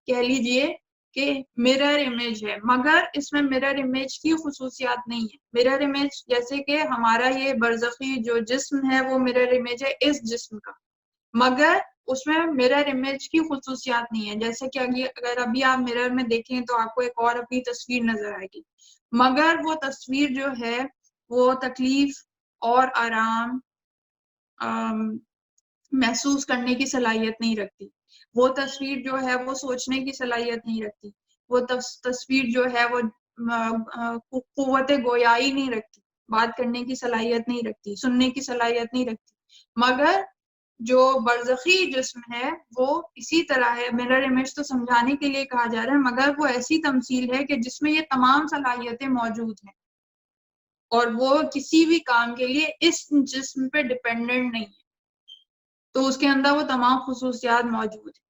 کہہ لیجئے کہ مرر امیج ہے، مگر اس میں مرر امیج کی خصوصیات نہیں ہے. مرر امیج جیسے کہ ہمارا یہ برزخی جو جسم ہے وہ مرر امیج ہے اس جسم کا، مگر اس میں مرر امیج کی خصوصیات نہیں ہے. جیسے کہ اگر ابھی آپ مرر میں دیکھیں تو آپ کو ایک اور اپنی تصویر نظر آئے گی، مگر وہ تصویر جو ہے وہ تکلیف اور آرام محسوس کرنے کی صلاحیت نہیں رکھتی. وہ تصویر جو ہے وہ سوچنے کی صلاحیت نہیں رکھتی. وہ تصویر جو ہے وہ قوت گویائی نہیں رکھتی، بات کرنے کی صلاحیت نہیں رکھتی، سننے کی صلاحیت نہیں رکھتی. مگر جو برزخی جسم ہے وہ اسی طرح ہے. مرر امیج تو سمجھانے کے لیے کہا جا رہا ہے، مگر وہ ایسی تمثیل ہے کہ جس میں یہ تمام صلاحیتیں موجود ہیں اور وہ کسی بھی کام کے لیے اس جسم پہ ڈپینڈنٹ نہیں ہے، تو اس کے اندر وہ تمام خصوصیات موجود ہیں.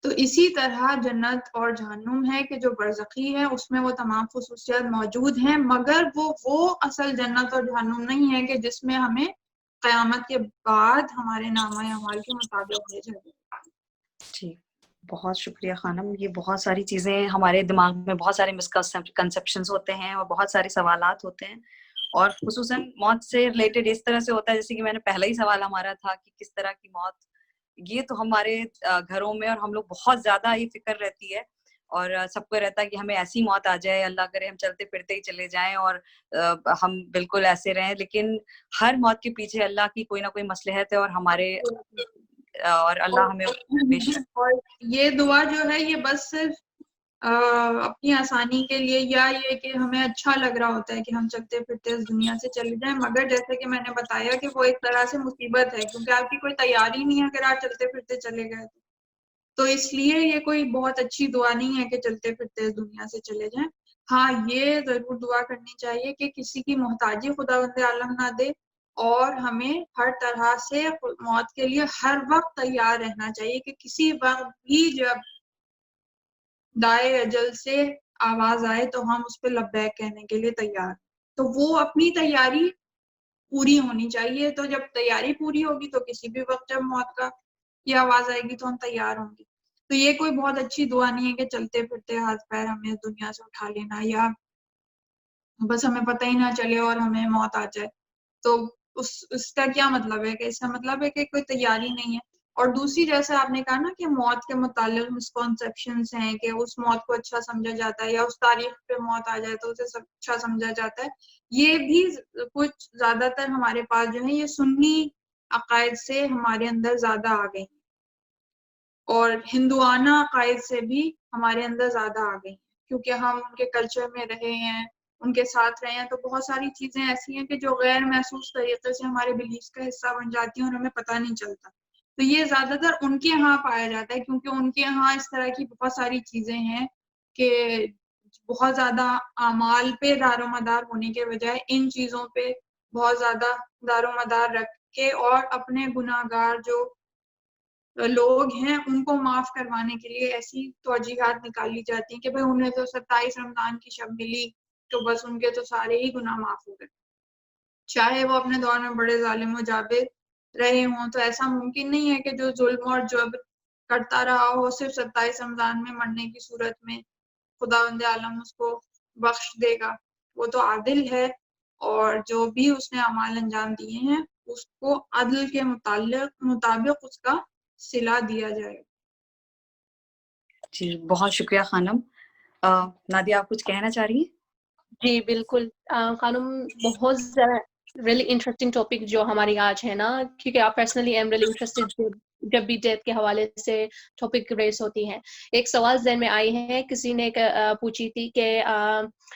تو اسی طرح جنت اور جہنم ہے کہ جو برزخی ہے اس میں وہ تمام خصوصیات موجود ہیں، مگر وہ اصل جنت اور جہنم نہیں ہے کہ جس میں ہمیں قیامت کے بعد ہمارے نامہ اعمال کے مطابق بھیجا جائے. جی بہت شکریہ خانم. یہ بہت ساری چیزیں ہمارے دماغ میں بہت سارے مسکنسیپشنز ہوتے ہیں اور بہت سارے سوالات ہوتے ہیں، اور خصوصاً موت سے ریلیٹڈ اس طرح سے ہوتا ہے جیسے کہ میں نے پہلا ہی سوال ہمارا تھا کہ کس طرح کی موت. یہ تو ہمارے گھروں میں اور ہم لوگ بہت زیادہ یہ فکر رہتی ہے، اور سب کو رہتا ہے کہ ہمیں ایسی موت آ جائے، اللہ کرے ہم چلتے پھرتے ہی چلے جائیں اور ہم بالکل ایسے رہیں. لیکن ہر موت کے پیچھے اللہ کی کوئی نہ کوئی مصلحت ہے، اور ہمارے اور اللہ ہمیں اور یہ دعا جو ہے یہ بس صرف اپنی آسانی کے لیے یا یہ کہ ہمیں اچھا لگ رہا ہوتا ہے کہ ہم چلتے پھرتے اس دنیا سے چلے جائیں، مگر جیسے کہ میں نے بتایا کہ وہ ایک طرح سے مصیبت ہے، کیونکہ آپ کی کوئی تیاری نہیں ہے اگر آپ چلتے پھرتے چلے گئے تو اس لیے یہ کوئی بہت اچھی دعا نہیں ہے کہ چلتے پھرتے اس دنیا سے چلے جائیں. ہاں یہ ضرور دعا کرنی چاہیے کہ کسی کی محتاجی خداوند عالم نہ دے، اور ہمیں ہر طرح سے موت کے لیے ہر وقت تیار رہنا چاہیے کہ کسی وقت بھی جب دائے اجل سے آواز آئے تو ہم اس پہ لبیک کہنے کے لیے تیار. تو وہ اپنی تیاری پوری ہونی چاہیے. تو جب تیاری پوری ہوگی تو کسی بھی وقت جب موت کا یہ آواز آئے گی تو ہم تیار ہوں گے. تو یہ کوئی بہت اچھی دعا نہیں ہے کہ چلتے پھرتے ہاتھ پیر ہمیں اس دنیا سے اٹھا لینا، یا بس ہمیں پتہ ہی نہ چلے اور ہمیں موت آ جائے. تو اس کا کیا مطلب ہے؟ کہ اس کا مطلب ہے کہ کوئی تیاری نہیں ہے. اور دوسری جیسے آپ نے کہا نا کہ موت کے متعلق مسکانسیپشنز ہیں کہ اس موت کو اچھا سمجھا جاتا ہے، یا اس تاریخ پہ موت آ جائے تو اسے اچھا سمجھا جاتا ہے. یہ بھی کچھ زیادہ تر ہمارے پاس جو ہے یہ سنی عقائد سے ہمارے اندر زیادہ آ گئی، اور ہندوانہ عقائد سے بھی ہمارے اندر زیادہ آ گئی، کیونکہ ہم ان کے کلچر میں رہے ہیں، ان کے ساتھ رہے ہیں. تو بہت ساری چیزیں ایسی ہیں کہ جو غیر محسوس طریقے سے ہمارے بلیفز کا حصہ بن جاتی ہیں اور ہمیں پتہ نہیں چلتا. تو یہ زیادہ تر ان کے ہاں پایا جاتا ہے، کیونکہ ان کے ہاں اس طرح کی بہت ساری چیزیں ہیں کہ بہت زیادہ اعمال پہ دار و مدار ہونے کے بجائے ان چیزوں پہ بہت زیادہ دار و مدار رکھ کے اور اپنے گناہ گار جو لوگ ہیں ان کو معاف کروانے کے لیے ایسی توجیہات نکالی جاتی ہیں کہ بھئی انہیں تو 27 رمضان کی شب ملی تو بس ان کے تو سارے ہی گناہ معاف ہو گئے، چاہے وہ اپنے دور میں بڑے ظالم و جابر رہے ہوں. تو ایسا ممکن نہیں ہے کہ جو ظلم اور جبر کرتا رہا ہو صرف 27 رمضان میں مرنے کی صورت میں خداوند عالم اس کو بخش دے گا. وہ تو عادل ہے، اور جو بھی اس نے اعمال انجام دیے ہیں اس کو عدل کے مطابق اس کا صلہ دیا جائے. جی بہت شکریہ خانم. نادیہ آپ کچھ کہنا چاہ رہی ہیں؟ جی بالکل خانم، بہت زیادہ ریئلی انٹرسٹنگ ٹاپک جو ہماری آج ہے نا، کیونکہ آپ پرسنلی ایم ریئلی انٹرسٹڈ جب بھی ڈیتھ کے حوالے سے ٹاپک ریز ہوتی ہے. ایک سوال ذہن میں آئی ہے، کسی نے پوچھی تھی کہ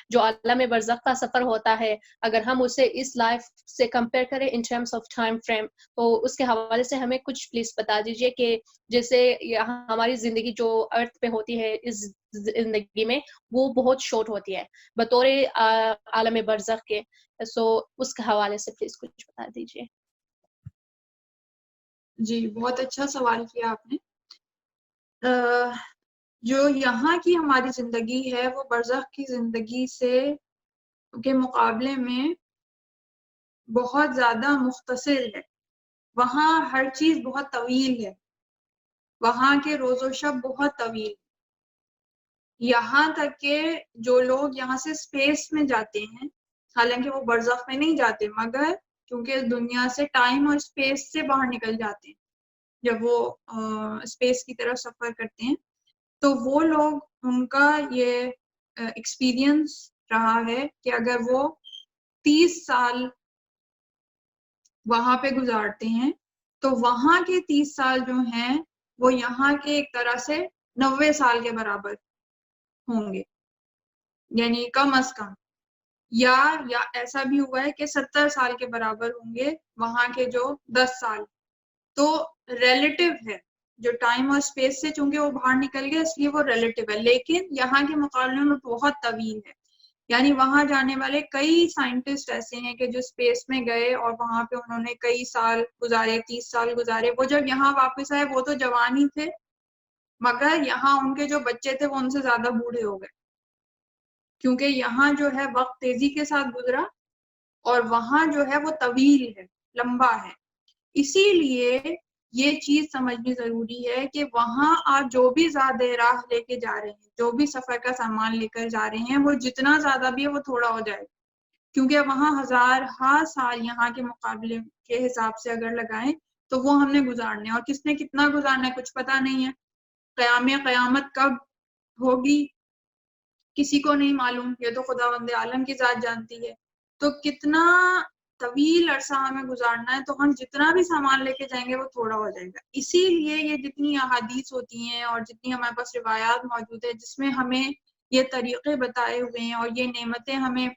جو عالم برزخ کا سفر ہوتا ہے اگر ہم اسے اس لائف سے کمپیئر کریں in terms of time frame, تو اس کے حوالے سے ہمیں کچھ پلیز بتا دیجئے کہ جیسے ہماری زندگی جو ارتھ پہ ہوتی ہے اس زندگی میں وہ بہت شارٹ ہوتی ہے بطور عالم برزخ کے. سو اس کے حوالے سے پلیز کچھ بتا دیجئے. جی بہت اچھا سوال کیا آپ نے. جو یہاں کی ہماری زندگی ہے وہ برزخ کی زندگی سے کے مقابلے میں بہت زیادہ مختصر ہے. وہاں ہر چیز بہت طویل ہے، وہاں کے روز و شب بہت طویل، یہاں تک کہ جو لوگ یہاں سے اسپیس میں جاتے ہیں، حالانکہ وہ برزخ میں نہیں جاتے، مگر کیونکہ اس دنیا سے ٹائم اور اسپیس سے باہر نکل جاتے ہیں جب وہ اسپیس کی طرف سفر کرتے ہیں، تو وہ لوگ، ان کا یہ ایکسپیرئنس رہا ہے کہ اگر وہ 30 سال وہاں پہ گزارتے ہیں تو وہاں کے 30 سال جو ہیں وہ یہاں کے ایک طرح سے 90 سال کے برابر ہوں گے، یعنی کم از کم، یا ایسا بھی ہوا ہے کہ 70 سال کے برابر ہوں گے وہاں کے جو 10 سال. تو ریلیٹیو ہے، جو ٹائم اور اسپیس سے چونکہ وہ باہر نکل گئے اس لیے وہ ریلیٹیو ہے، لیکن یہاں کے مقابلے میں بہت طویل ہے. یعنی وہاں جانے والے کئی سائنٹسٹ ایسے ہیں کہ جو اسپیس میں گئے اور وہاں پہ انہوں نے کئی سال گزارے، 30 سال گزارے. وہ جب یہاں واپس آئے وہ تو جوان ہی تھے، مگر یہاں ان کے جو بچے تھے وہ ان سے زیادہ بوڑھے ہو گئے، کیونکہ یہاں جو ہے وقت تیزی کے ساتھ گزرا اور وہاں جو ہے وہ طویل ہے، لمبا ہے. اسی لیے یہ چیز سمجھنی ضروری ہے کہ وہاں آپ جو بھی زیادہ راہ لے کے جا رہے ہیں، جو بھی سفر کا سامان لے کر جا رہے ہیں، وہ جتنا زیادہ بھی ہے وہ تھوڑا ہو جائے، کیونکہ وہاں ہزارہا سال یہاں کے مقابلے کے حساب سے اگر لگائیں تو وہ ہم نے گزارنے، اور کس نے کتنا گزارنا ہے کچھ پتا نہیں ہے. قیامت کب ہوگی کسی کو نہیں معلوم، یہ تو خداوند عالم کی ذات جانتی ہے. تو کتنا طویل عرصہ ہمیں گزارنا ہے، تو ہم جتنا بھی سامان لے کے جائیں گے وہ تھوڑا ہو جائے گا. اسی لیے یہ جتنی احادیث ہوتی ہیں اور جتنی ہمارے پاس روایات موجود ہیں جس میں ہمیں یہ طریقے بتائے ہوئے ہیں اور یہ نعمتیں ہمیں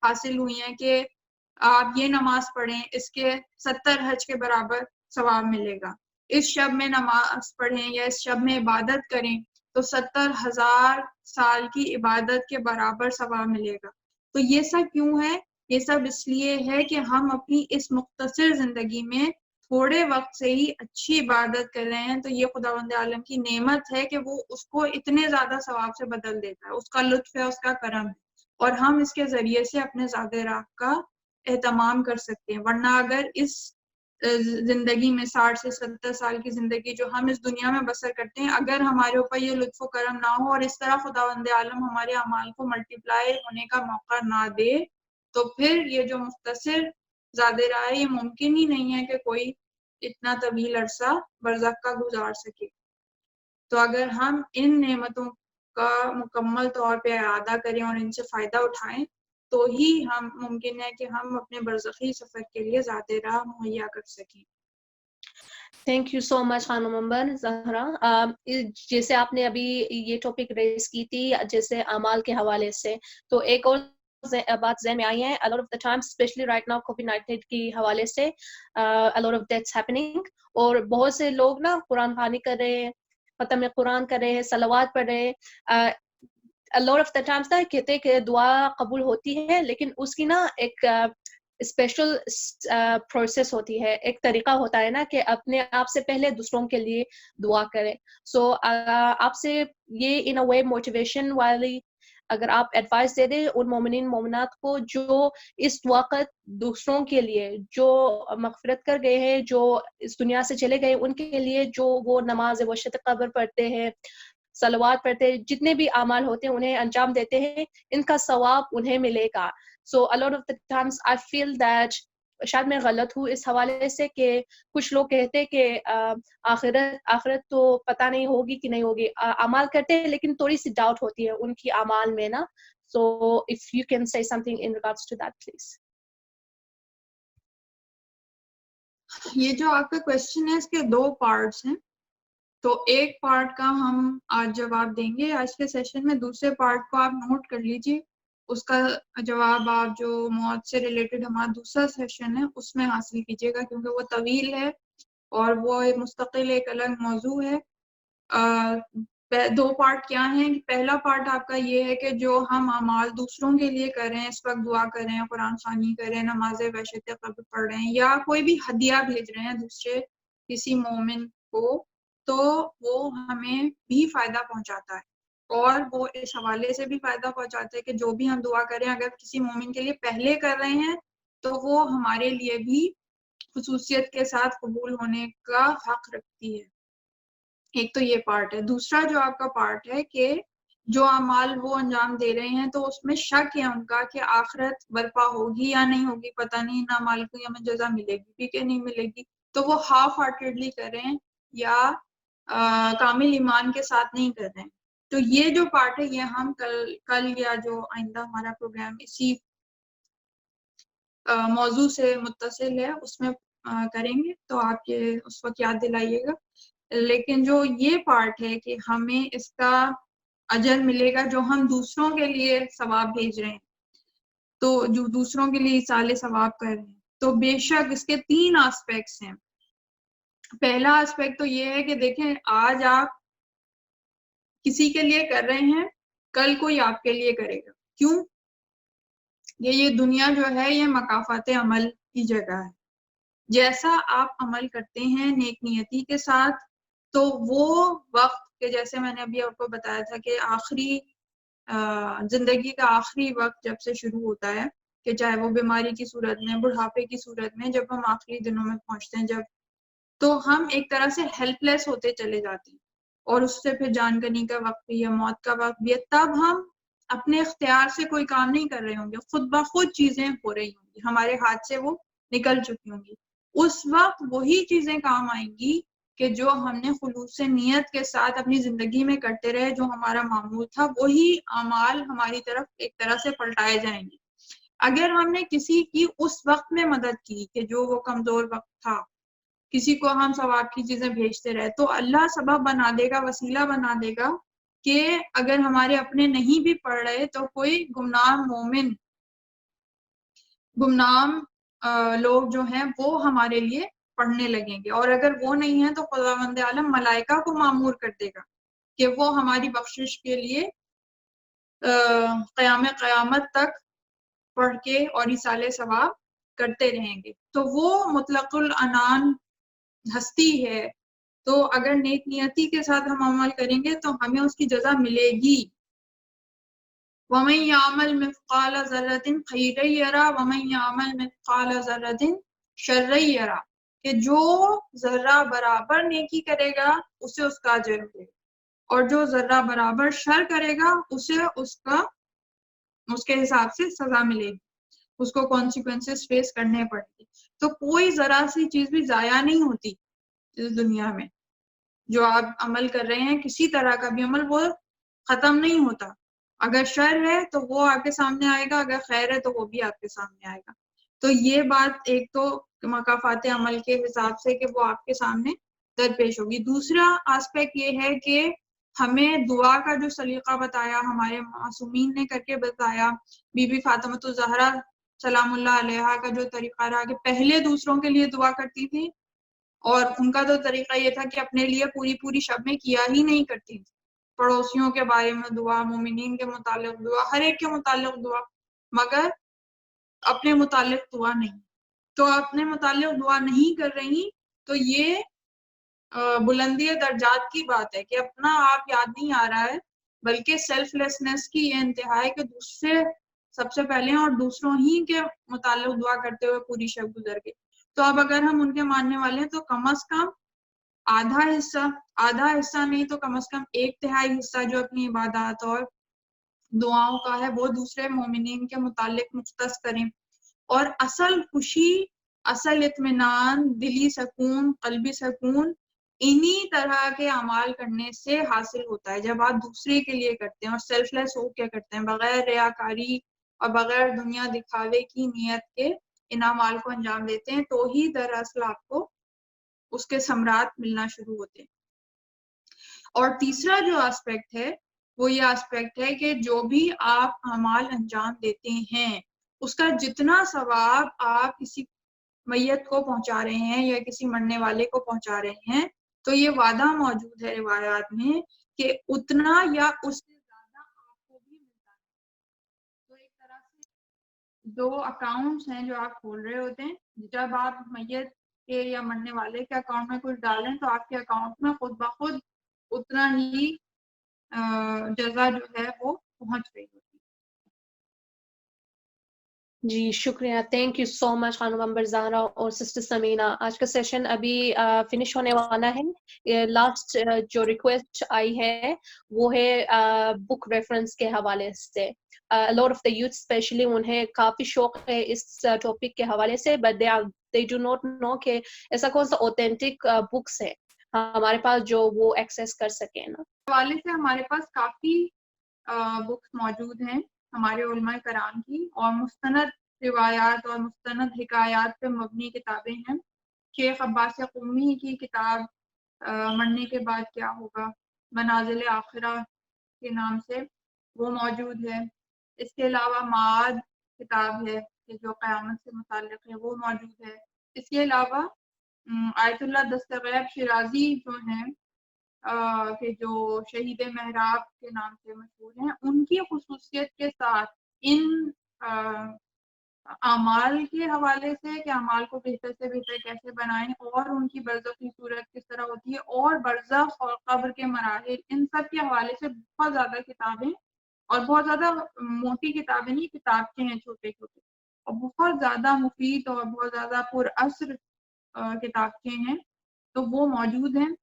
حاصل ہوئی ہیں کہ آپ یہ نماز پڑھیں، اس کے 70 حج کے برابر ثواب ملے گا، اس شب میں نماز پڑھیں یا اس شب میں عبادت کریں تو 70,000 سال کی عبادت کے برابر ثواب ملے گا. تو یہ سب کیوں ہے؟ یہ سب اس لیے ہے کہ ہم اپنی اس مختصر زندگی میں تھوڑے وقت سے ہی اچھی عبادت کر رہے ہیں. تو یہ خداوند عالم کی نعمت ہے کہ وہ اس کو اتنے زیادہ ثواب سے بدل دیتا ہے، اس کا لطف ہے، اس کا کرم ہے، اور ہم اس کے ذریعے سے اپنے زیادہ راہ کا اہتمام کر سکتے ہیں. ورنہ اگر اس زندگی میں 60 سے 70 سال کی زندگی جو ہم اس دنیا میں بسر کرتے ہیں، اگر ہمارے اوپر یہ لطف و کرم نہ ہو اور اس طرح خداوند عالم ہمارے اعمال کو ملٹیپلائی ہونے کا موقع نہ دے، تو پھر یہ جو مختصر زیادہ راہ ہے، یہ ممکن ہی نہیں ہے کہ کوئی اتنا طویل عرصہ برزخ کا گزار سکے. تو اگر ہم ان نعمتوں کا مکمل طور پہ اعادہ کریں اور ان سے فائدہ اٹھائیں تو ہی ہم ممکن ہے کہ ہم اپنے برزخی سفر کے لیے ذات راہ مہیا کر سکیں. تھینک یو سو مچ خانم امبر زہرا. جیسے آپ نے ابھی یہ ٹاپک ریز کی تھی جیسے اعمال کے حوالے سے، تو ایک اور بات ذہن میں آئی ہے. a lot of the times especially right now COVID-19 کی حوالے سے a lot of deaths happening، اور بہت سے لوگ نا قرآن خوانی کر رہے ہیں، ختم قرآن کر رہے ہیں، صلوات پڑھ رہے ہیں. a lot of the times نا کہتے ہیں کہ دعا قبول ہوتی ہے، لیکن اس کی نا ایک اسپیشل پروسیس ہوتی ہے، ایک طریقہ ہوتا ہے نا کہ اپنے آپ سے پہلے دوسروں کے لیے دعا کریں. سو آپ سے یہ ان اے وے موٹیویشن والی اگر آپ ایڈوائس دے دیں ان مومنین مومنات کو جو اس وقت دوسروں کے لیے جو مغفرت کر گئے ہیں، جو اس دنیا سے چلے گئے، ان کے لیے جو وہ نماز وشت قبر پڑھتے ہیں، صلوات پڑھتے ہیں، جتنے بھی اعمال ہوتے ہیں انہیں انجام دیتے ہیں، ان کا ثواب انہیں ملے گا. So a lot of the times I feel that شاید میں غلط ہوں اس حوالے سے کہ کچھ لوگ کہتے کہ آخرت تو پتہ نہیں ہوگی کہ نہیں ہوگی. اعمال کرتے ہیں لیکن تھوڑی سی ڈاؤٹ ہوتی ہے ان کی اعمال میں نا. So if you can say something in regards to that please. یہ جو آپ کا کوشچن ہے اس کے 2 پارٹس ہیں، تو ایک پارٹ کا ہم آج جواب دیں گے آج کے سیشن میں، دوسرے پارٹ کو آپ نوٹ کر لیجئے، اس کا جواب آپ جو موت سے ریلیٹڈ ہمارا دوسرا سیشن ہے اس میں حاصل کیجیے گا، کیونکہ وہ طویل ہے اور وہ مستقل ایک الگ موضوع ہے. 2 پارٹ کیا ہیں؟ پہلا پارٹ آپ کا یہ ہے کہ جو ہم اعمال دوسروں کے لیے کر رہے ہیں، اس وقت دعا کر رہے ہیں، قرآن خوانی کر رہے ہیں، نماز وشت قبر پڑھ رہے ہیں، یا کوئی بھی ہدیہ بھیج رہے ہیں دوسرے کسی مومن کو، تو وہ ہمیں بھی فائدہ پہنچاتا ہے. اور وہ اس حوالے سے بھی فائدہ پہنچاتا ہے کہ جو بھی ہم دعا کریں اگر کسی مومن کے لیے پہلے کر رہے ہیں تو وہ ہمارے لیے بھی خصوصیت کے ساتھ قبول ہونے کا حق رکھتی ہے. ایک تو یہ پارٹ ہے. دوسرا جو آپ کا پارٹ ہے کہ جو اعمال وہ انجام دے رہے ہیں تو اس میں شک ہے ان کا کہ آخرت برپا ہوگی یا نہیں ہوگی، پتہ نہیں ان اعمال کو ہمیں جزا ملے گی بھی کہ نہیں ملے گی، تو وہ ہاف ہارٹیڈلی کر رہے ہیں یا کامل ایمان کے ساتھ نہیں کر رہے ہیں. تو یہ جو پارٹ ہے یہ ہم کل یا جو آئندہ ہمارا پروگرام اسی موضوع سے متصل ہے اس میں کریں گے، تو آپ یہ اس وقت یاد دلائیے گا. لیکن جو یہ پارٹ ہے کہ ہمیں اس کا اجر ملے گا جو ہم دوسروں کے لیے ثواب بھیج رہے ہیں، تو جو دوسروں کے لیے ایصال ثواب کر رہے ہیں، تو بے شک اس کے 3 آسپیکٹس ہیں. پہلا آسپیکٹ تو یہ ہے کہ دیکھیں آج آپ کسی کے لیے کر رہے ہیں، کل کوئی آپ کے لیے کرے گا. کیوں؟ یہ دنیا جو ہے یہ مکافات عمل کی جگہ ہے. جیسا آپ عمل کرتے ہیں نیک نیتی کے ساتھ، تو وہ وقت کہ جیسے میں نے ابھی آپ کو بتایا تھا کہ آخری زندگی کا آخری وقت جب سے شروع ہوتا ہے، کہ چاہے وہ بیماری کی صورت میں، بڑھاپے کی صورت میں، جب ہم آخری دنوں میں پہنچتے ہیں جب، تو ہم ایک طرح سے ہیلپ لیس ہوتے چلے جاتے ہیں، اور اس سے پھر جان کنی کا وقت بھی ہے، موت کا وقت بھی ہے. تب ہم اپنے اختیار سے کوئی کام نہیں کر رہے ہوں گے، خود بخود چیزیں ہو رہی ہوں گی، ہمارے ہاتھ سے وہ نکل چکی ہوں گی. اس وقت وہی چیزیں کام آئیں گی کہ جو ہم نے خلوص نیت کے ساتھ اپنی زندگی میں کرتے رہے، جو ہمارا معمول تھا، وہی اعمال ہماری طرف ایک طرح سے پلٹائے جائیں گے. اگر ہم نے کسی کی اس وقت میں مدد کی کہ جو وہ کمزور وقت تھا، کسی کو ہم ثواب کی چیزیں بھیجتے رہے، تو اللہ سبب بنا دے گا، وسیلہ بنا دے گا کہ اگر ہمارے اپنے نہیں بھی پڑھ رہے تو کوئی گمنام مومن، گمنام لوگ جو ہیں وہ ہمارے لیے پڑھنے لگیں گے. اور اگر وہ نہیں ہیں تو خداوند عالم ملائکہ کو مامور کر دے گا کہ وہ ہماری بخشش کے لیے قیامت تک پڑھ کے اور ایصال ثواب کرتے رہیں گے. تو وہ مطلق العنان ہستی ہے. تو اگر نیک نیتی کے ساتھ ہم عمل کریں گے تو ہمیں اس کی جزا ملے گی. وَمَن يَعْمَلْ مِثْقَالَ ذَرَّةٍ خَيْرًا يَرَهُ وَمَن يَعْمَلْ مِثْقَالَ ذَرَّةٍ شَرًّا يَرَهُ، کہ جو ذرہ برابر نیکی کرے گا اسے اس کا اجر ملے گا، اور جو ذرہ برابر شر کرے گا اسے اس کے حساب سے سزا ملے گی، اس کو کانسیکوینسز فیس کرنے پڑیں گے. تو کوئی ذرا سی چیز بھی ضائع نہیں ہوتی اس دنیا میں. جو آپ عمل کر رہے ہیں، کسی طرح کا بھی عمل، وہ ختم نہیں ہوتا. اگر شر ہے تو وہ آپ کے سامنے آئے گا، اگر خیر ہے تو وہ بھی آپ کے سامنے آئے گا. تو یہ بات ایک تو مکافات عمل کے حساب سے کہ وہ آپ کے سامنے درپیش ہوگی. دوسرا آسپیکٹ یہ ہے کہ ہمیں دعا کا جو سلیقہ بتایا ہمارے معصومین نے کر کے بتایا، بی بی فاطمۃ الزہرا سلام اللہ علیہا کا جو طریقہ رہا کہ پہلے دوسروں کے لیے دعا کرتی تھی، اور ان کا تو طریقہ یہ تھا کہ اپنے لیے پوری شب میں کیا ہی نہیں کرتی تھی. پڑوسیوں کے بارے میں دعا، مومنین کے متعلق دعا، ہر ایک کے متعلق دعا، مگر اپنے متعلق دعا نہیں. تو اپنے متعلق دعا نہیں کر رہی تو یہ بلندی درجات کی بات ہے کہ اپنا آپ یاد نہیں آ رہا ہے، بلکہ سیلف لیسنس کی یہ انتہا ہے کہ دوسرے سب سے پہلے اور دوسروں ہی کے متعلق دعا کرتے ہوئے پوری شب گزر گئی. تو اب اگر ہم ان کے ماننے والے ہیں تو کم از کم آدھا حصہ نہیں تو کم از کم 1/3 حصہ جو اپنی عبادات اور دعاؤں کا ہے وہ دوسرے مومنین کے متعلق مختص کریں. اور اصل خوشی، اصل اطمینان، دلی سکون، قلبی سکون انہی طرح کے اعمال کرنے سے حاصل ہوتا ہے جب آپ دوسرے کے لیے کرتے ہیں اور سیلف لیس ہو کے کرتے ہیں، بغیر ریاکاری اور بغیر دنیا دکھاوے کی نیت کے ان اعمال کو انجام دیتے ہیں، تو ہی دراصل آپ کو اس کے ثمرات ملنا شروع ہوتے ہیں. اور تیسرا جو آسپیکٹ ہے وہ یہ آسپیکٹ ہے کہ جو بھی آپ اعمال انجام دیتے ہیں اس کا جتنا ثواب آپ کسی میت کو پہنچا رہے ہیں یا کسی مرنے والے کو پہنچا رہے ہیں، تو یہ وعدہ موجود ہے روایات میں کہ اتنا یا اس سے زیادہ آپ کو بھی ملتا ہے. تو ایک طرح سے 2 اکاؤنٹس ہیں جو آپ کھول رہے ہوتے ہیں. جب آپ میت کے یا مرنے والے کے اکاؤنٹ میں کچھ ڈالیں تو آپ کے اکاؤنٹ میں خود بخود اتنا ہی جزا جو ہے وہ پہنچ رہی ہوتی ہے. جی شکریہ, تھینک یو سو مچ خانم امبر زہرا اور سسٹر سمینا. آج کا سیشن ابھی فنش ہونے والا ہے. لاسٹ جو ریکویسٹ آئی ہے وہ ہے بک ریفرنس کے حوالے سے. Lot of the youth especially انہیں کافی شوق ہے اس ٹاپک کے حوالے سے, but they do not know کہ ایسا کون سا اوتھینٹک بکس ہے ہمارے پاس جو وہ ایکسیس کر سکیں نا. حوالے سے ہمارے پاس کافی بکس موجود ہیں ہمارے علماء کرام کی, اور مستند روایات اور مستند حکایات پہ مبنی کتابیں ہیں. شیخ عباس قمی کی کتاب مرنے کے بعد کیا ہوگا, منازل آخرہ کے نام سے, وہ موجود ہے. اس کے علاوہ معاد کتاب ہے کہ جو قیامت سے متعلق ہے, وہ موجود ہے. اس کے علاوہ آیت اللہ دستغیب شیرازی جو ہیں کہ جو شہید محراب کے نام سے مشہور ہیں, ان کی خصوصیت کے ساتھ ان اعمال کے حوالے سے کہ اعمال کو بہتر سے بہتر کیسے بنائیں, اور ان کی برزخی صورت کس طرح ہوتی ہے, اور برزخ اور قبر کے مراحل, ان سب کے حوالے سے بہت زیادہ کتابیں, اور بہت زیادہ موٹی کتابیں نہیں, کتابچے ہیں چھوٹے چھوٹے, اور بہت زیادہ مفید اور بہت زیادہ پراثر کتابچے ہیں, تو وہ موجود ہیں.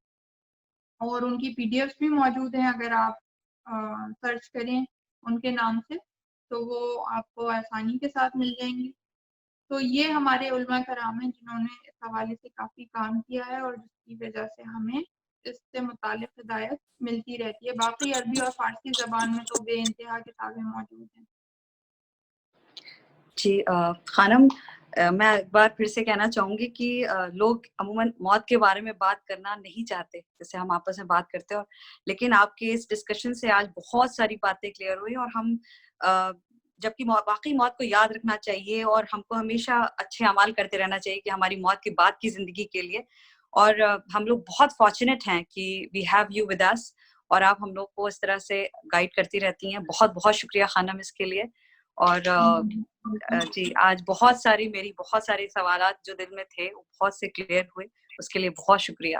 اور ان کی پی ڈی ایفs بھی موجود ہیں, اگر آپ سرچ کریں ان کے نام سے تو وہ آپ کو آسانی کے ساتھ مل جائیں گی. تو یہ ہمارے علماء کرام ہیں جنہوں نے اس حوالے سے کافی کام کیا ہے, اور جس کی وجہ سے ہمیں اس سے متعلق ہدایت ملتی رہتی ہے. باقی عربی اور فارسی زبان میں تو بے انتہا کتابیں موجود ہیں. جی خانم, میں ایک بار پھر سے کہنا چاہوں گی کہ لوگ عموماً موت کے بارے میں بات کرنا نہیں چاہتے, جیسے ہم آپس میں بات کرتے ہیں, لیکن آپ کے اس ڈسکشن سے آج بہت ساری باتیں کلیئر ہوئی, اور ہم جبکہ واقعی موت کو یاد رکھنا چاہیے, اور ہم کو ہمیشہ اچھے اعمال کرتے رہنا چاہیے کہ ہماری موت کے بعد کی زندگی کے لیے. اور ہم لوگ بہت فارچونیٹ ہیں کہ we have you with us, اور آپ ہم لوگ کو اس طرح سے گائیڈ کرتی رہتی ہیں. بہت بہت شکریہ خانم اس کے لیے. اور جی آج میری بہت سارے سوالات جو دل میں تھے وہ بہت سے کلیئر ہوئے, اس کے لیے بہت شکریہ.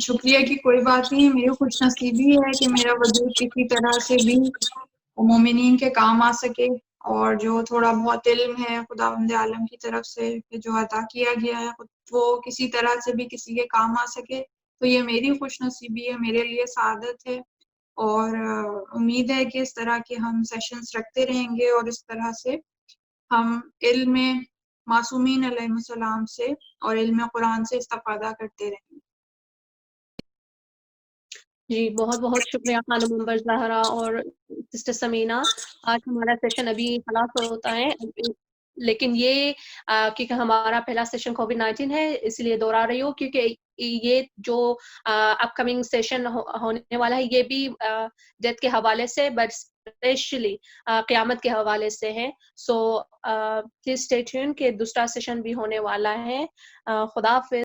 شکریہ کی کوئی بات نہیں, میری خوش نصیبی ہے کہ میرا وجود کسی طرح سے بھی مومنین کے کام آ سکے, اور جو تھوڑا بہت علم ہے خداوند عالم کی طرف سے کہ جو عطا کیا گیا ہے وہ کسی طرح سے بھی کسی کے کام آ سکے, تو یہ میری خوش نصیبی ہے, میرے لیے سعادت ہے. اور امید ہے کہ اس طرح کے ہم سیشنز رکھتے رہیں گے, اور اس طرح سے ہم علم معصومین علیہ السلام سے اور علم قرآن سے استفادہ کرتے رہیں گے. جی بہت بہت شکریہ خانم امبر زہرا اور سسٹر سمینا. آج ہمارا سیشن ابھی خلاص ہوتا ہے, لیکن یہ کیونکہ ہمارا پہلا سیشن کووڈ-19 ہے اس لیے دوہرا رہی ہوں, کیونکہ یہ جو اپ کمنگ سیشن ہونے والا ہے یہ بھی ڈیتھ کے حوالے سے, بٹ اسپیشلی قیامت کے حوالے سے ہے. سو پلیز اسٹے ٹیون کہ دوسرا سیشن بھی ہونے والا ہے. خدا حافظ.